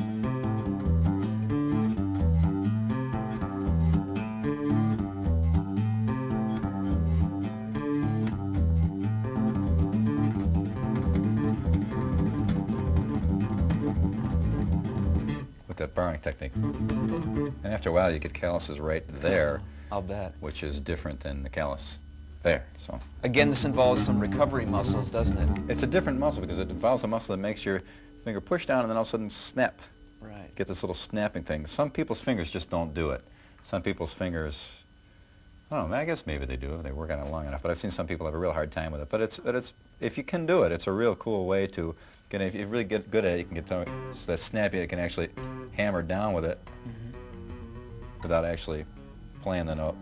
That barring technique. And after a while you get calluses right there. I'll bet. Which is different than the callus there. So again, this involves some recovery muscles, doesn't it? It's a different muscle because it involves a muscle that makes your finger push down and then all of a sudden snap. Right. Get this little snapping thing. Some people's fingers just don't do it. Some people's fingers, I guess maybe they do if they work on it long enough, but I've seen some people have a real hard time with it. But it's if you can do it, it's a real cool way to if you really get good at it, you can get so that snappy it can actually hammer down with it without actually playing the note.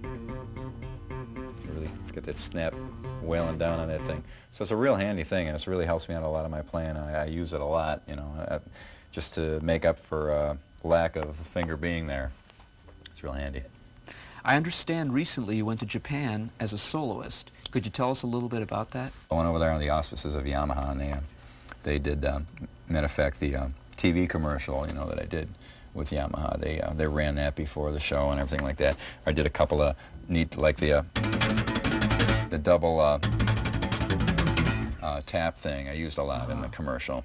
You really get that snap wailing down on that thing. So it's a real handy thing, and it really helps me out a lot of my playing. I use it a lot, just to make up for lack of a finger being there. It's real handy. I understand recently you went to Japan as a soloist. Could you tell us a little bit about that? I went over there on the auspices of Yamaha, and they did, matter of fact, the TV commercial, that I did with Yamaha. They ran that before the show and everything like that. I did a couple of neat, like the double tap thing. I used a lot in the commercial.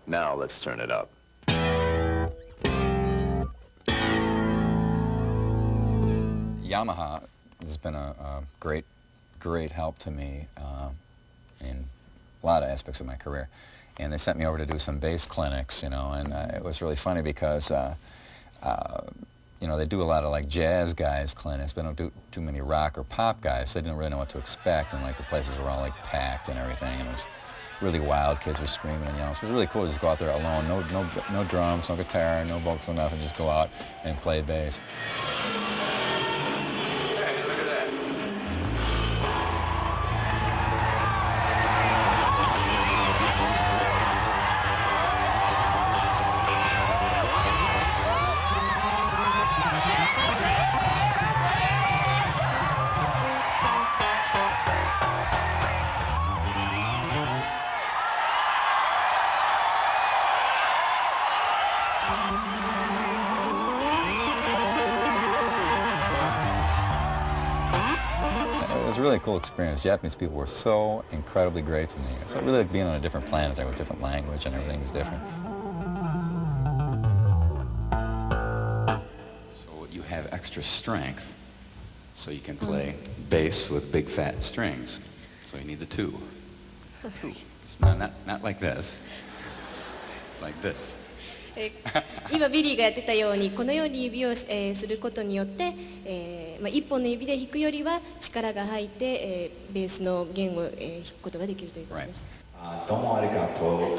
Now let's turn it up. Yamaha has been a great help to me in a lot of aspects of my career. And they sent me over to do some bass clinics, you know, and it was really funny because, you know, they do a lot of like jazz guys clinics, but they don't do too many rock or pop guys. So they didn't really know what to expect, and like the places were all like packed and everything, and it was really wild. Kids were screaming and yelling. So it was really cool to just go out there alone, no drums, no guitar, no vocals, no nothing. Just go out and play bass. It was a really cool experience. Japanese people were so incredibly great to me. It's really like being on a different planet there with different language and everything is different. So you have extra strength, so you can play bass with big fat strings. So you need the two. It's not like this. It's like this. 今ビリーがやってたようにこのように指を、することによって、一本の指で弾くよりは力が入って、ベースの弦を、弾くことができるということです。どうもありがとう。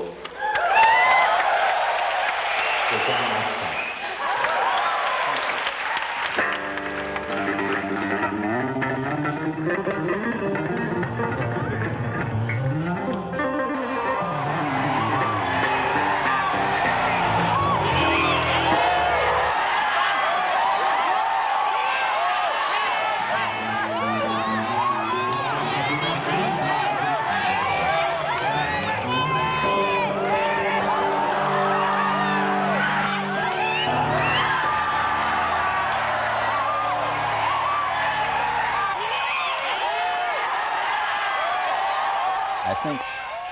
I think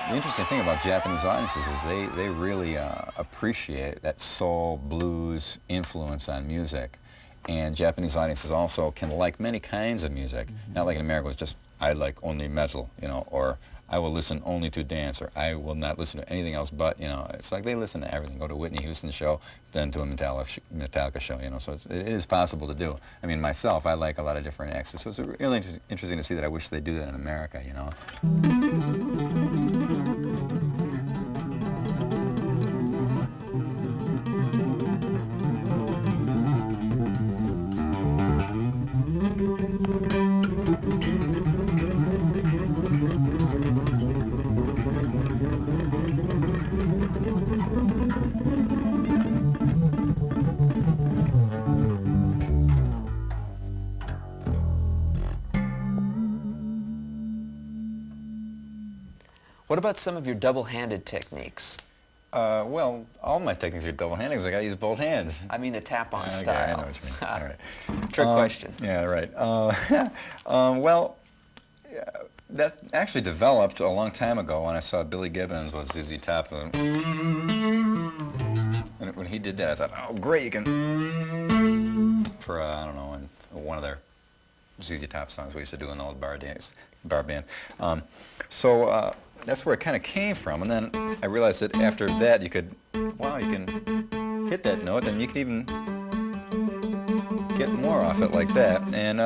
the interesting thing about Japanese audiences is they really appreciate that soul blues influence on music. And Japanese audiences also can like many kinds of music. Not like in America, it's just, I like only metal, you know, or I will listen only to dance, or I will not listen to anything else but, you know, it's like they listen to everything. Go to a Whitney Houston show, then to a Metallica show, you know, so it is possible to do. I mean, myself, I like a lot of different acts, so it's really interesting to see that. I wish they do that in America, you know. What about some of your double-handed techniques? Well, all my techniques are double-handed because I got to use both hands. I mean the tap-on Okay, style. I know what you mean. All right. Trick question. Yeah, right. Well, that actually developed a long time ago when I saw Billy Gibbons with ZZ Top. And when he did that, I thought, oh, great, you can... For, I don't know, in one of their ZZ Top songs we used to do in the old bar band. So that's where it kind of came from. And then I realized that after that, you could, wow, you can hit that note, and you could even get more off it like that. And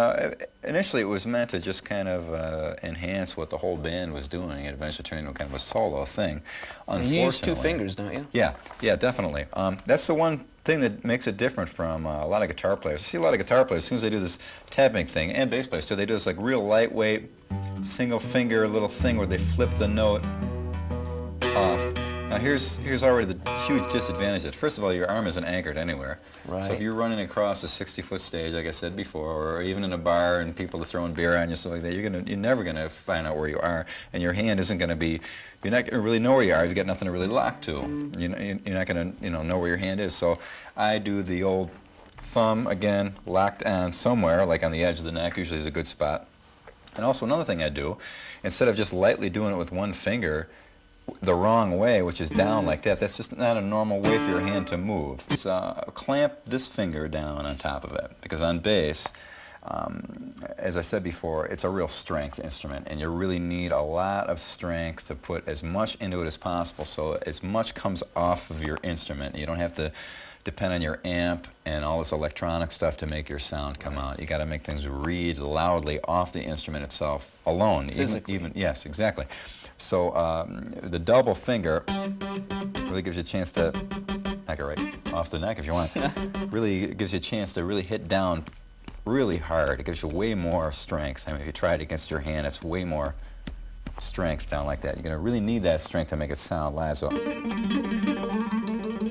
initially it was meant to just kind of enhance what the whole band was doing. It eventually turned into kind of a solo thing. You use two fingers, don't you? Yeah, definitely. That's the one thing that makes it different from a lot of guitar players. I see a lot of guitar players, as soon as they do this tapping thing, and bass players too, they do this like real lightweight, single finger little thing where they flip the note off. Now here's already the huge disadvantage. That first of all, your arm isn't anchored anywhere. Right. So if you're running across a 60-foot stage, like I said before, or even in a bar and people are throwing beer on you, stuff like that, you're never gonna find out where you are, and your hand isn't gonna be. You're not gonna really know where you are if you got nothing to really lock to. You're not gonna know where your hand is. So I do the old thumb again, locked on somewhere, like on the edge of the neck. Usually is a good spot. And also another thing I do, instead of just lightly doing it with one finger, the wrong way, which is down like that, that's just not a normal way for your hand to move. It's clamp this finger down on top of it, because on bass, as I said before, it's a real strength instrument, and you really need a lot of strength to put as much into it as possible, so as much comes off of your instrument. You don't have to depend on your amp and all this electronic stuff to make your sound come out. You got to make things read loudly off the instrument itself alone. Physically. Yes, exactly. So the double finger really gives you a chance to knock it right off the neck if you want. Really gives you a chance to really hit down really hard. It gives you way more strength. I mean, if you try it against your hand, it's way more strength down like that. You're going to really need that strength to make it sound live. So it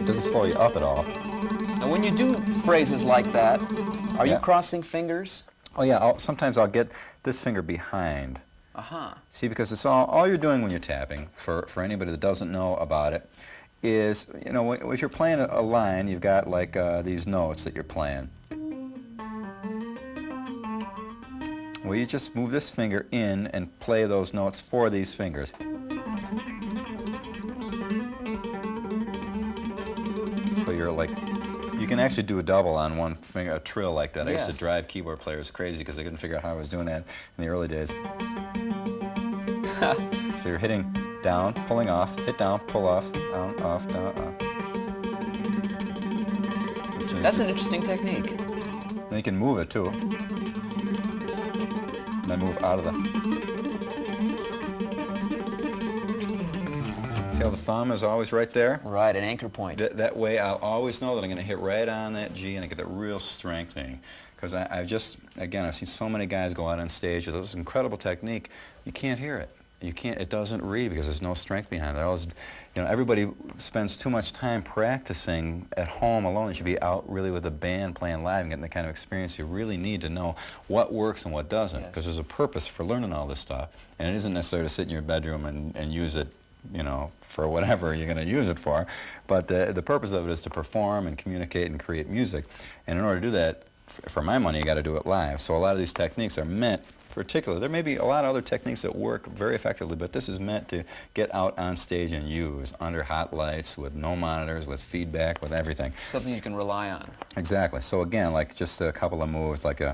doesn't slow you up at all. Now, when you do phrases like that, are you Yeah. crossing fingers? Oh yeah, sometimes I'll get this finger behind. Uh-huh. See, because it's all you're doing when you're tapping, for anybody that doesn't know about it, is, you know, if you're playing a line, you've got like these notes that you're playing. Well, you just move this finger in and play those notes for these fingers. So you're like, you can actually do a double on one finger, a trill like that. I used to Yes. drive keyboard players crazy because they couldn't figure out how I was doing that in the early days. So you're hitting down, pulling off, hit down, pull off, down, off, down, off. That's an interesting technique. Then you can move it too. And then move out of the... See how the thumb is always right there? Right, an anchor point. That way I'll always know that I'm going to hit right on that G and I get that real strength thing. Because I've just, again, I've seen so many guys go out on stage with this incredible technique, you can't hear it. You can't, it doesn't read because there's no strength behind it. Always, you know, everybody spends too much time practicing at home alone. You should be out really with a band playing live and getting the kind of experience you really need to know what works and what doesn't. Because there's a purpose for learning all this stuff. And it isn't necessarily to sit in your bedroom and use it, you know, for whatever you're going to use it for. But the purpose of it is to perform and communicate and create music. And in order to do that, for my money, you got to do it live. So a lot of these techniques are meant, particularly, there may be a lot of other techniques that work very effectively, but this is meant to get out on stage and use under hot lights, with no monitors, with feedback, with everything. Something you can rely on. Exactly. So again, like just a couple of moves, like a...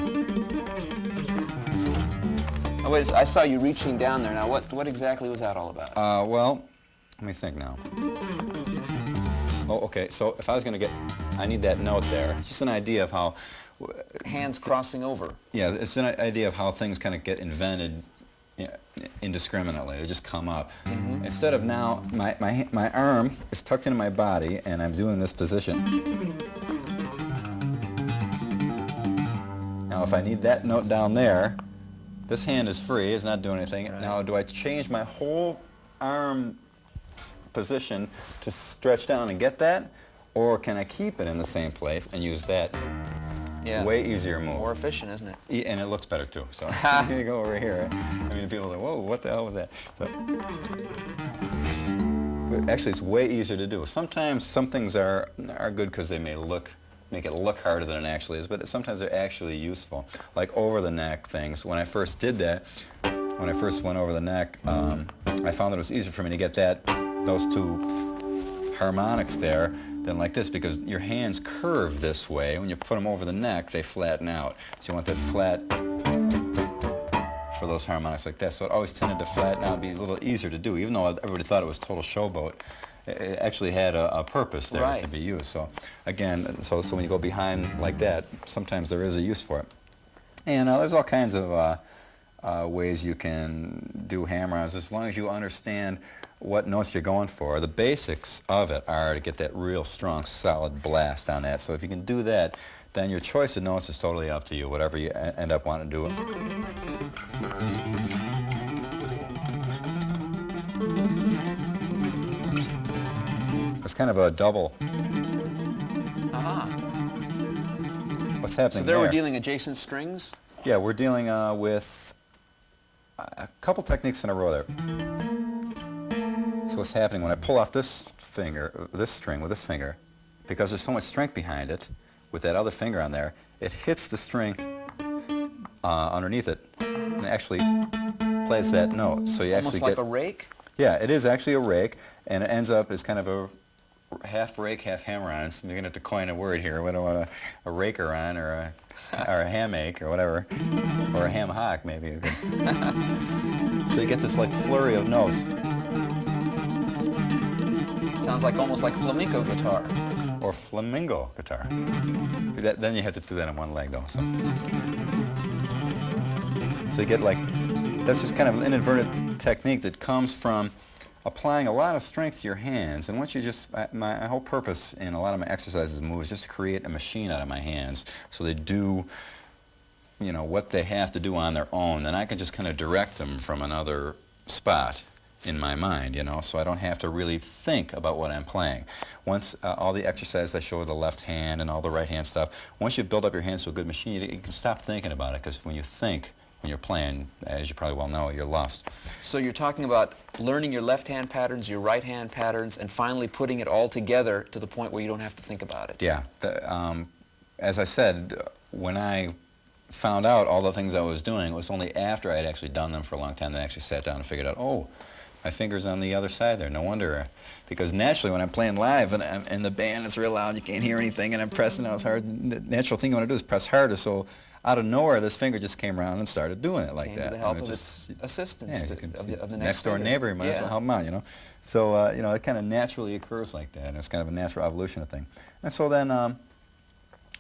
Oh, wait, I saw you reaching down there. Now, what exactly was that all about? Well, let me think now. Oh, okay, so if I was going to get... I need that note there. It's just an idea of how... Hands crossing over. Yeah, it's an idea of how things kind of get invented, you know, indiscriminately. They just come up. Mm-hmm. Instead of now, my arm is tucked into my body and I'm doing this position. Now if I need that note down there, this hand is free, it's not doing anything. Right. Now do I change my whole arm position to stretch down and get that? Or can I keep it in the same place and use that? Yeah. Way easier move. More efficient, isn't it? And it looks better too. So you go over here. I mean, people are like, whoa, what the hell was that? But actually, it's way easier to do. Sometimes some things are good because they make it look harder than it actually is, but sometimes they're actually useful. Like over the neck things. When I first did that, when I first went over the neck, I found that it was easier for me to get those two harmonics there than like this, because your hands curve this way. When you put them over the neck, they flatten out. So you want that flat for those harmonics like that. So it always tended to flatten out, be a little easier to do, even though everybody thought it was total showboat. It actually had a purpose there right. to be used. So again, so when you go behind like that, sometimes there is a use for it. And there's all kinds of ways you can do hammer-ons, as long as you understand what notes you're going for. The basics of it are to get that real strong, solid blast on that. So if you can do that, then your choice of notes is totally up to you, whatever you end up wanting to do. It's kind of a double. Uh-huh. What's happening So there we're there? dealing adjacent strings? Yeah, we're dealing with a couple techniques in a row there. So what's happening when I pull off this finger, this string with this finger, because there's so much strength behind it, with that other finger on there, it hits the string underneath it and actually plays that note. So you Almost actually like get... a rake? Yeah, it is actually a rake, and it ends up as kind of half rake, half hammer-on. So you're going to have to coin a word here. What do I want, a raker-on or a ham-ache or whatever, or a ham-hock maybe. So you get this like flurry of notes. Sounds like almost like flamenco guitar. Or flamingo guitar. Then you have to do that on one leg though. So you get like, that's just kind of an inadvertent technique that comes from applying a lot of strength to your hands. And once you just, my whole purpose in a lot of my exercises and moves is just to create a machine out of my hands so they do, you know, what they have to do on their own. And I can just kind of direct them from another spot in my mind, you know, so I don't have to really think about what I'm playing. Once all the exercises I show with the left hand and all the right hand stuff, once you build up your hands to a good machine, you can stop thinking about it, because when you think, when you're playing, as you probably well know, you're lost. So you're talking about learning your left hand patterns, your right hand patterns, and finally putting it all together to the point where you don't have to think about it. Yeah. As I said, when I found out all the things I was doing, it was only after I had actually done them for a long time that I actually sat down and figured out, oh, my finger's on the other side there. No wonder. Because naturally, when I'm playing live and the band is real loud, you can't hear anything, and I'm pressing out as hard, the natural thing you want to do is press harder. So out of nowhere, this finger just came around and started doing it like Came that. to the help I mean, of its assistants, yeah, of the next door finger. neighbor, you might as Yeah. well help him out, you know. So, you know, it kind of naturally occurs like that, and it's kind of a natural evolution of thing. And so then,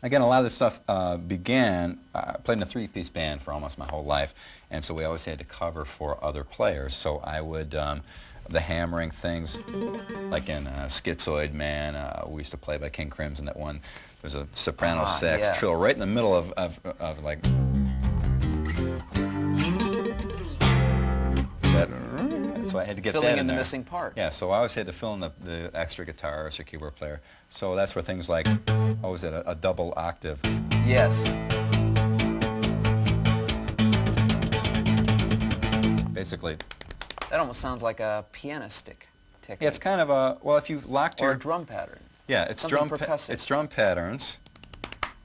again, a lot of this stuff began, I played in a three-piece band for almost my whole life, and so we always had to cover for other players. So I would, the hammering things, like in Schizoid Man, we used to play by King Crimson, that one, there's a soprano sax yeah. trill right in the middle of like, that, so I had to get Filling that in the there. missing part. Yeah, so I always had to fill in the extra guitarist or keyboard player. So that's where things like, always at a double octave. Yes. Basically, That almost sounds like a piano stick technique. yeah, it's kind of a, well, if you locked or your, a drum pattern. yeah, it's something drum, percussive. it's drum patterns,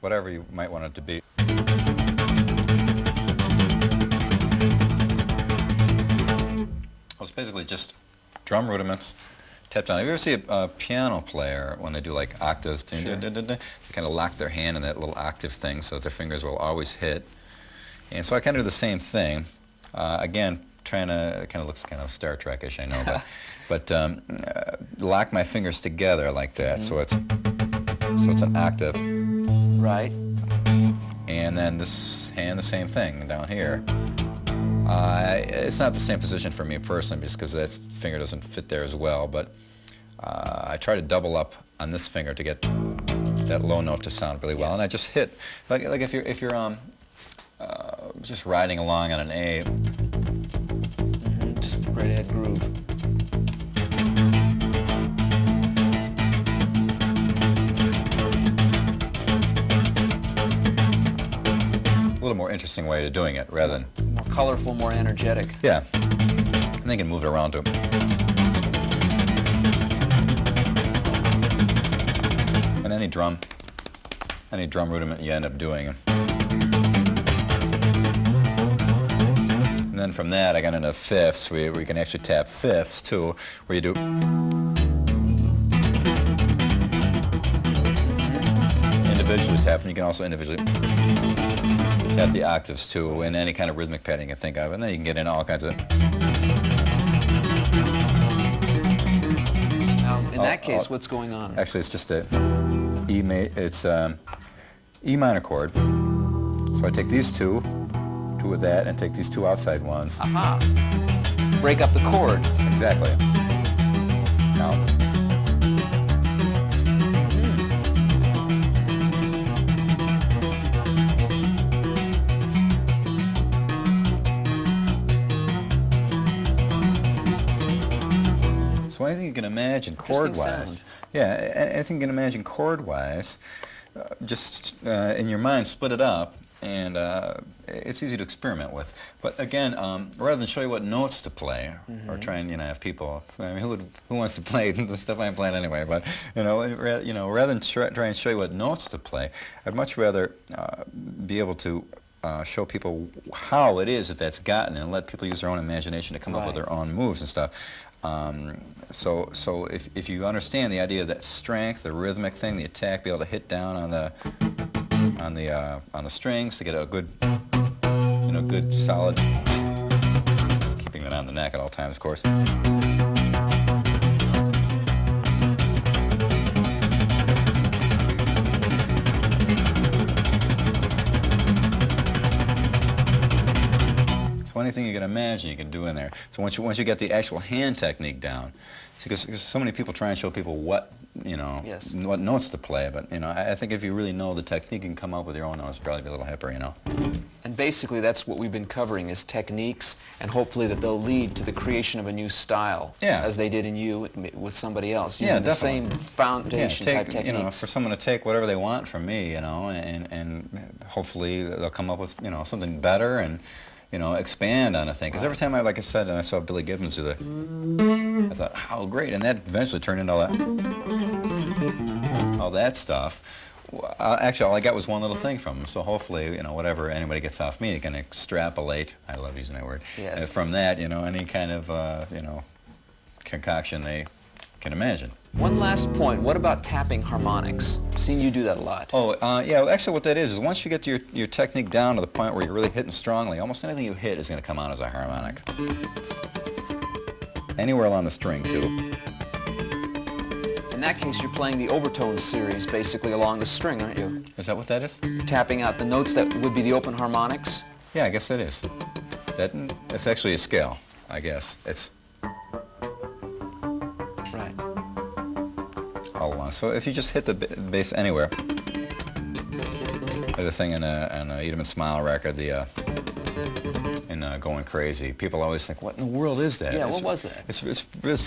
whatever you might want it to be. Well, it's basically just drum rudiments tapped on. Have you ever see a piano player when they do like octaves? Sure. They kind of lock their hand in that little octave thing so that their fingers will always hit. And so I kind of do the same thing. Again, trying to, it kind of looks kind of Star Trek-ish, I know, but lock my fingers together like that, so it's an octave. Right. And then this hand, the same thing down here. It's not the same position for me personally, just because that finger doesn't fit there as well, but I try to double up on this finger to get that low note to sound really well, and I just hit, like if you're just riding along on an A. Just right ahead groove. A little more interesting way of doing it rather than, More colorful, more energetic. yeah. And they can move it around too. And any drum rudiment you end up doing. And then from that I got into fifths, where you can actually tap fifths too, where you do individually tap, and you can also individually tap the octaves too, in any kind of rhythmic pattern you can think of, and then you can get into all kinds of. Now, in that case, what's going on? Actually, it's just a E minor chord. So I take these two with that, and take these two outside ones. Aha. Break up the chord. Exactly. Now. So anything you can imagine chord-wise. sound. Yeah, anything you can imagine chord-wise, just in your mind split it up, and it's easy to experiment with. But again, rather than show you what notes to play, or try and have people, I mean, who wants to play the stuff I'm playing anyway? But rather than try and show you what notes to play, I'd much rather be able to show people how it is that that's gotten, and let people use their own imagination to come up with Right. their own moves and stuff. So if you understand the idea of that strength, the rhythmic thing, the attack, be able to hit down on the strings to get a good, good solid, keeping it on the neck at all times, of course. So anything you can imagine you can do in there. So once you get the actual hand technique down, because so many people try and show people what Yes. what notes to play, but I think if you really know the technique, you can come up with your own notes, probably be a little hipper, And basically that's what we've been covering is techniques, and hopefully that they'll lead to the creation of a new style, Yeah. as they did in you with somebody else, Yeah, using the definitely. same foundation type techniques. For someone to take whatever they want from me, and hopefully they'll come up with something better and expand on a thing. Because every time like I said, I saw Billy Gibbons do I thought, how great, and that eventually turned into all that stuff. Actually, all I got was one little thing from him. So hopefully, whatever anybody gets off me, they can extrapolate. I love using that word. Yes. From that, any kind of concoction they can imagine. One last point, what about tapping harmonics? I've seen you do that a lot. Oh, yeah, well, actually what that is once you get your technique down to the point where you're really hitting strongly, almost anything you hit is going to come out as a harmonic. Anywhere along the string, too. In that case, you're playing the overtone series basically along the string, aren't you? Is that what that is? Tapping out the notes that would be the open harmonics. Yeah, I guess that is. That's actually a scale, I guess. It's Right. all along. So if you just hit the bass anywhere, the thing on a Eat 'em and Smile record, in Going Crazy, people always think, what in the world is that? Yeah, what was that? It's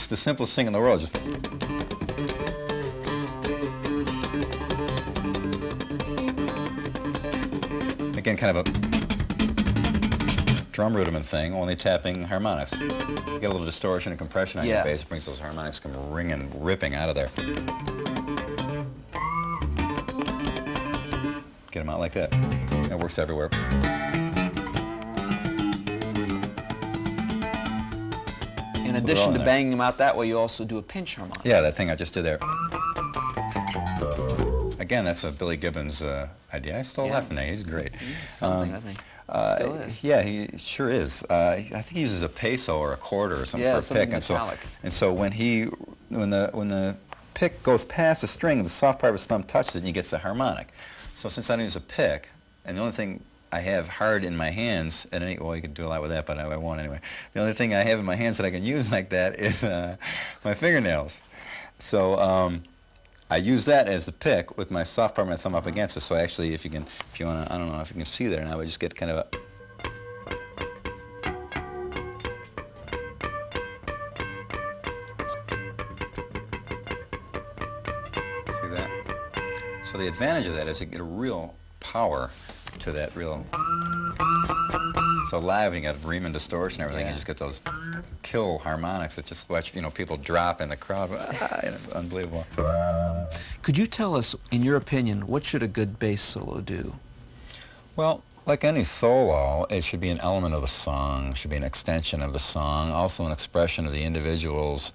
the simplest thing in the world. Just again, kind of a drum rudiment thing, only tapping harmonics. You get a little distortion and compression on your bass, it brings those harmonics come ringing, ripping out of there. Get them out like that. It works everywhere. In addition to banging them out that way, you also do a pinch harmonic. Yeah, that thing I just did there. Again, that's a Billy Gibbons idea. I stole that from him. He's great. He's something, isn't he? Still is. Yeah, he sure is. I think he uses a peso or a quarter or something for a pick. Metallic. And so when the pick goes past the string, the soft part of his thumb touches it and he gets the harmonic. So since I don't use a pick, and the only thing I have hard in my hands, well, you could do a lot with that, but I won't anyway. The only thing I have in my hands that I can use like that is my fingernails. So I use that as the pick with my soft part of my thumb up against it. So actually, if you want to, I don't know if you can see there now, I just get kind of a. See that? So the advantage of that is you get a real power to that real. So live, you got Riemann distortion and everything. You just get those kill harmonics that just watch people drop in the crowd. It's unbelievable. Could you tell us, in your opinion, what should a good bass solo do? Well, like any solo, it should be an element of the song, should be an extension of the song, also an expression of the individual's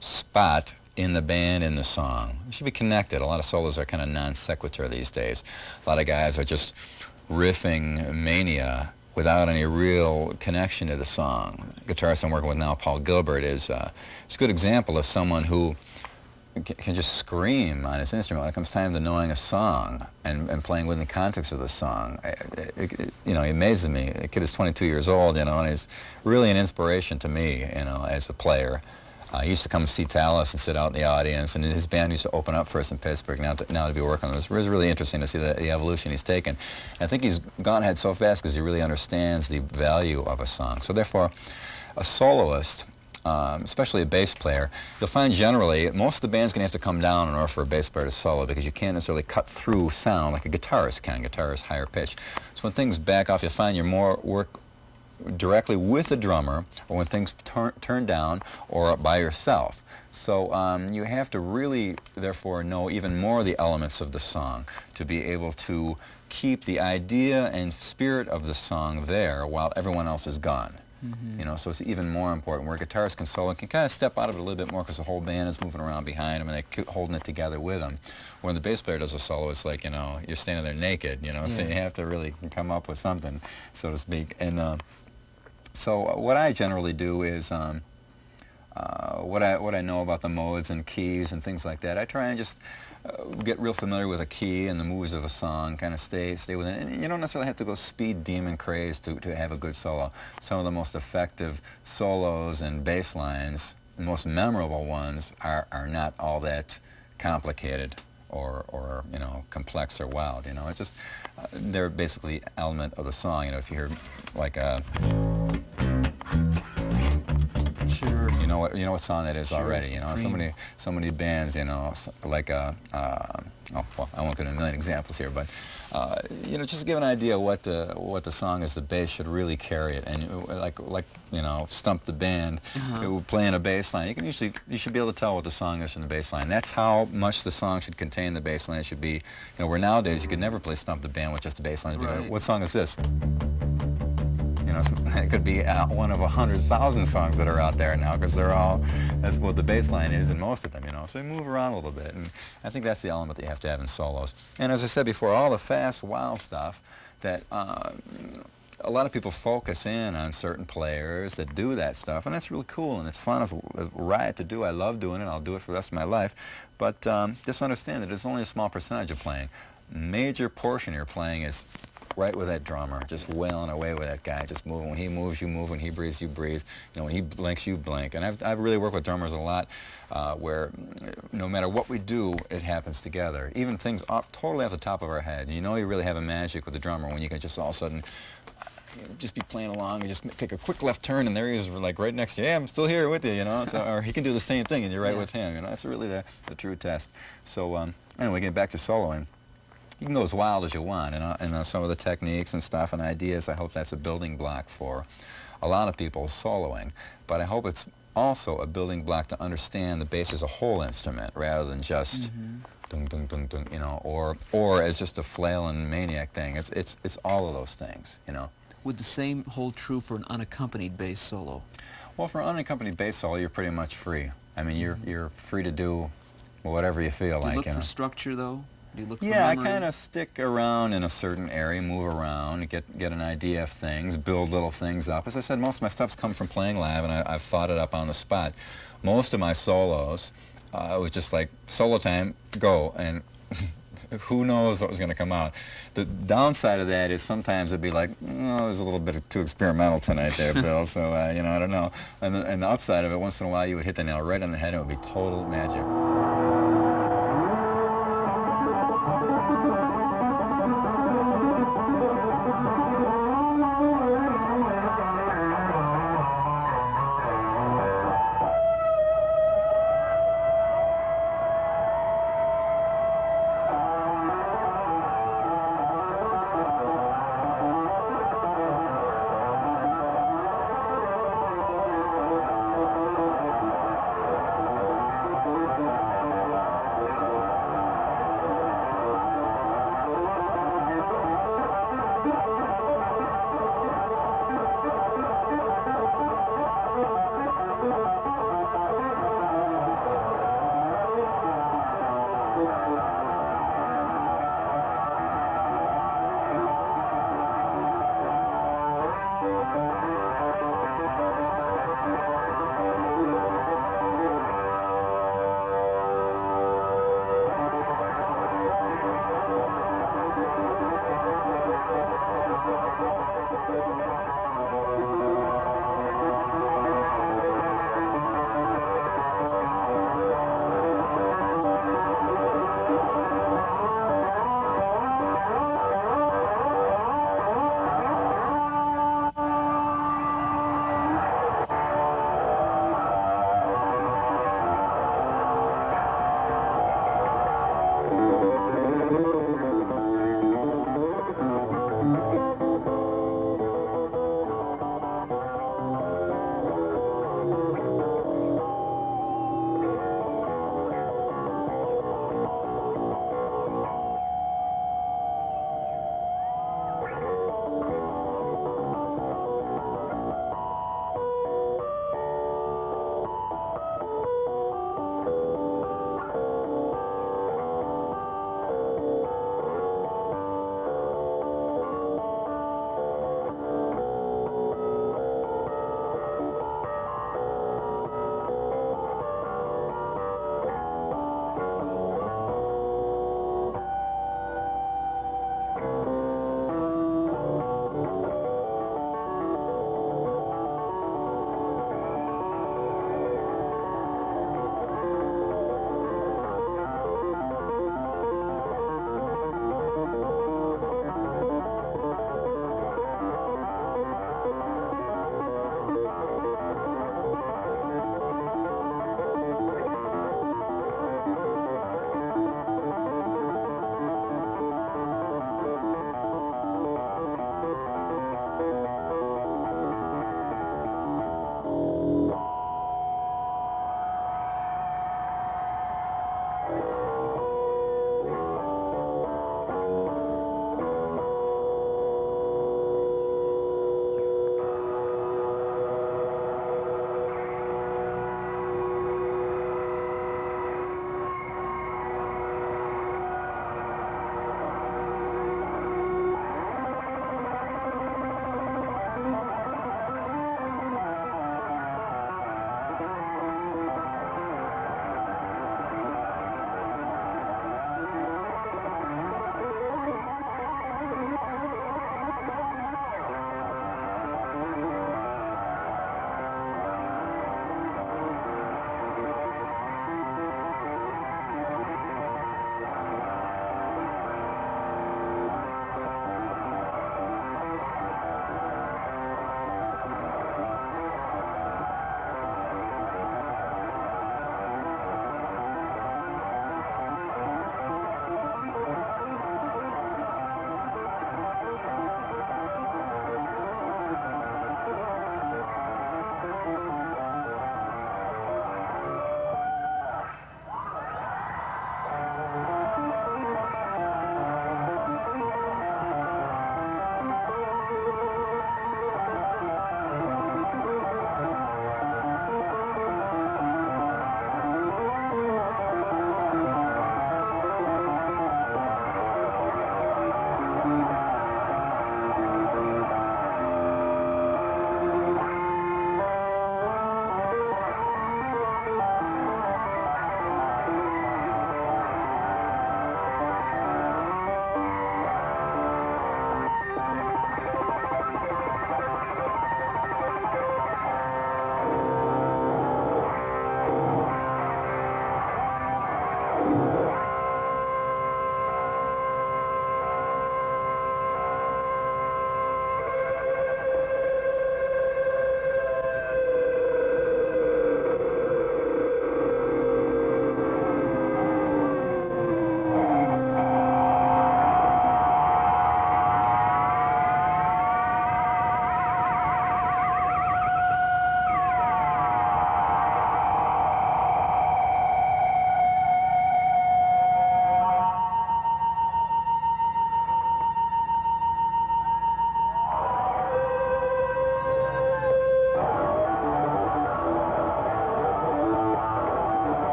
spot in the band, in the song. It should be connected. A lot of solos are kind of non sequitur these days. A lot of guys are just riffing mania without any real connection to the song. The guitarist I'm working with now, Paul Gilbert, is a good example of someone who can just scream on his instrument when it comes time to knowing a song and playing within the context of the song. He amazes me. The kid is 22 years old, and he's really an inspiration to me, as a player. He used to come see Tallis and sit out in the audience, and his band used to open up for us in Pittsburgh. Now to be working with him, it was really interesting to see the evolution he's taken. And I think he's gone ahead so fast because he really understands the value of a song. So therefore, a soloist, especially a bass player, you'll find generally most of the band's going to have to come down in order for a bass player to solo, because you can't necessarily cut through sound like a guitarist can. Guitar is higher pitch. So when things back off, you'll find you're more work directly with the drummer, or when things turn down, or by yourself. So you have to really, therefore, know even more of the elements of the song to be able to keep the idea and spirit of the song there while everyone else is gone. You know, so it's even more important where guitarists can solo and can kind of step out of it a little bit more because the whole band is moving around behind them and they're holding it together with them. When the bass player does a solo, it's like, you know, you're standing there naked, you know, so you have to really come up with something, so to speak. And so what I generally do is what I know about the modes and keys and things like that, I try and just get real familiar with a key and the moves of a song, kind of stay with it. And you don't necessarily have to go speed demon craze to have a good solo. Some of the most effective solos and bass lines, the most memorable ones, are not all that complicated or you know, complex or wild. You know, it's just they're basically element of the song. You know, if you hear like a Sure. you know what song that is already. You know, Cream. so many bands. You know, like oh well, I won't go into a million examples here, but you know, just to give an idea what the song is, the bass should really carry it. And like you know, Stump the Band, playing a bass line, you should be able to tell what the song is from the bass line. That's how much the song should contain the bass line. It should be, you know, where nowadays you could never play Stump the Band with just the bass line. Right. What song is this? You know, it could be one of 100,000 songs that are out there now because they're all, that's what the bass line is in most of them, you know. So you move around a little bit, and I think that's the element that you have to have in solos. And as I said before, all the fast, wild stuff that a lot of people focus in on certain players that do that stuff, and that's really cool, and it's fun as a riot to do. I love doing it. I'll do it for the rest of my life. But just understand that it's only a small percentage of playing. Major portion of your playing is right with that drummer, just wailing away with that guy, just moving. When he moves, you move. When he breathes, you breathe. You know, when he blinks, you blink. And I've really worked with drummers a lot, where no matter what we do, it happens together. Even things totally off the top of our head. You know, you really have a magic with the drummer when you can just all of a sudden just be playing along and just take a quick left turn, and there he is, like right next to you. Yeah, I'm still here with you, you know. So, or he can do the same thing, and you're right with him. You know, that's really the true test. So anyway, getting back to soloing. You can go as wild as you want, and some of the techniques and stuff and ideas, I hope that's a building block for a lot of people soloing. But I hope it's also a building block to understand the bass as a whole instrument rather than just dung, dung, dung, dung, you know, or as just a flailing maniac thing. It's all of those things, you know. Would the same hold true for an unaccompanied bass solo? Well, for an unaccompanied bass solo, you're pretty much free. I mean, you're free to do whatever you feel Do you like. look You for know? structure, though? Do you look for Yeah, I memory? kind of stick around in a certain area, move around, get an idea of things, build little things up. As I said, most of my stuff's come from playing live, and I've thought it up on the spot. Most of my solos, it was just like, solo time, go, and who knows what was going to come out. The downside of that is sometimes it'd be like, oh, it was a little bit too experimental tonight there, Bill, so, you know, I don't know. And the upside of it, once in a while, you would hit the nail right on the head, and it would be total magic.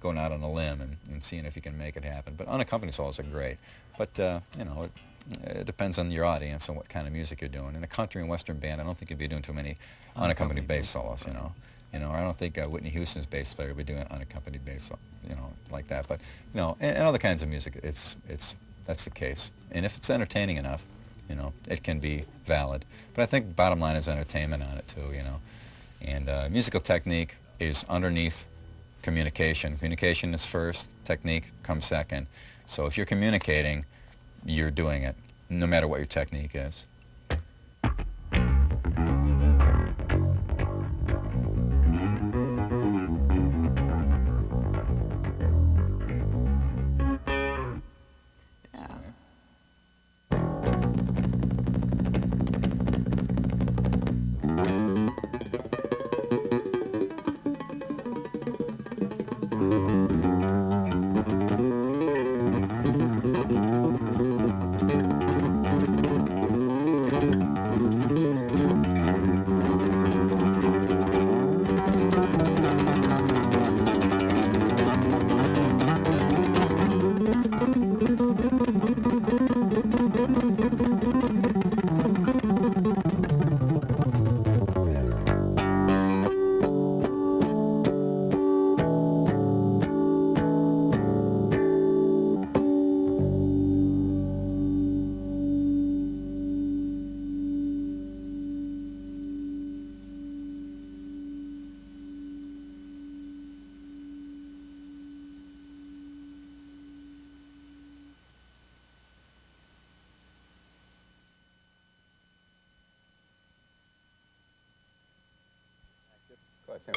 going out on a limb and seeing if you can make it happen. But unaccompanied solos are great. But, you know, it depends on your audience and what kind of music you're doing. In a country and western band, I don't think you'd be doing too many unaccompanied bass solos, you know. You know, I don't think Whitney Houston's bass player would be doing unaccompanied bass, you know, like that. But, you know, and other kinds of music, that's the case. And if it's entertaining enough, you know, it can be valid. But I think bottom line is entertainment on it too, you know. And musical technique is underneath communication. Communication is first, technique comes second. So if you're communicating, you're doing it, no matter what your technique is.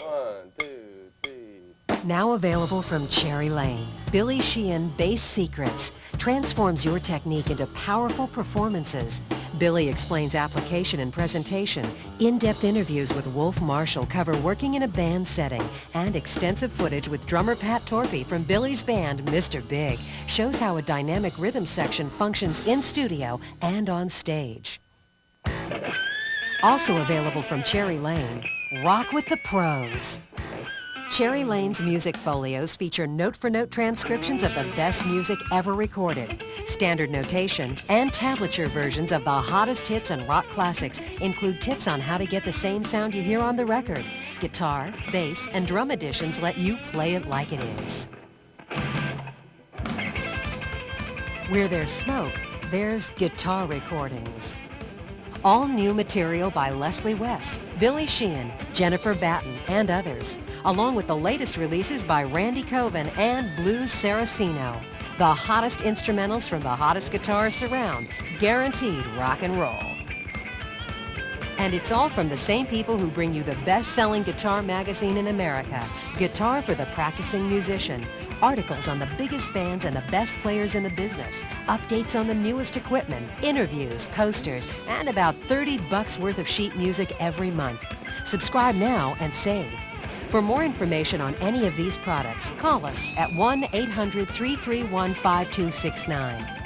One, two, three. Now available from Cherry Lane, Billy Sheehan Bass Secrets transforms your technique into powerful performances. Billy explains application and presentation. In-depth interviews with Wolf Marshall cover working in a band setting, and extensive footage with drummer Pat Torpy from Billy's band Mr.Big shows how a dynamic rhythm section functions in studio and on stage. Also available from Cherry Lane, Rock with the Pros. Cherry Lane's music folios feature note-for-note transcriptions of the best music ever recorded. Standard notation and tablature versions of the hottest hits and rock classics include tips on how to get the same sound you hear on the record. Guitar, bass, and drum editions let you play it like it is. Where there's smoke, there's guitar recordings. All new material by Leslie West, Billy Sheehan, Jennifer Batten, and others, along with the latest releases by Randy Coven and Blues Saraceno. The hottest instrumentals from the hottest guitarists around, guaranteed rock and roll. And it's all from the same people who bring you the best-selling guitar magazine in America, Guitar for the Practicing Musician. Articles on the biggest bands and the best players in the business, updates on the newest equipment, interviews, posters, and about $30 worth of sheet music every month. Subscribe now and save. For more information on any of these products, call us at 1-800-331-5269.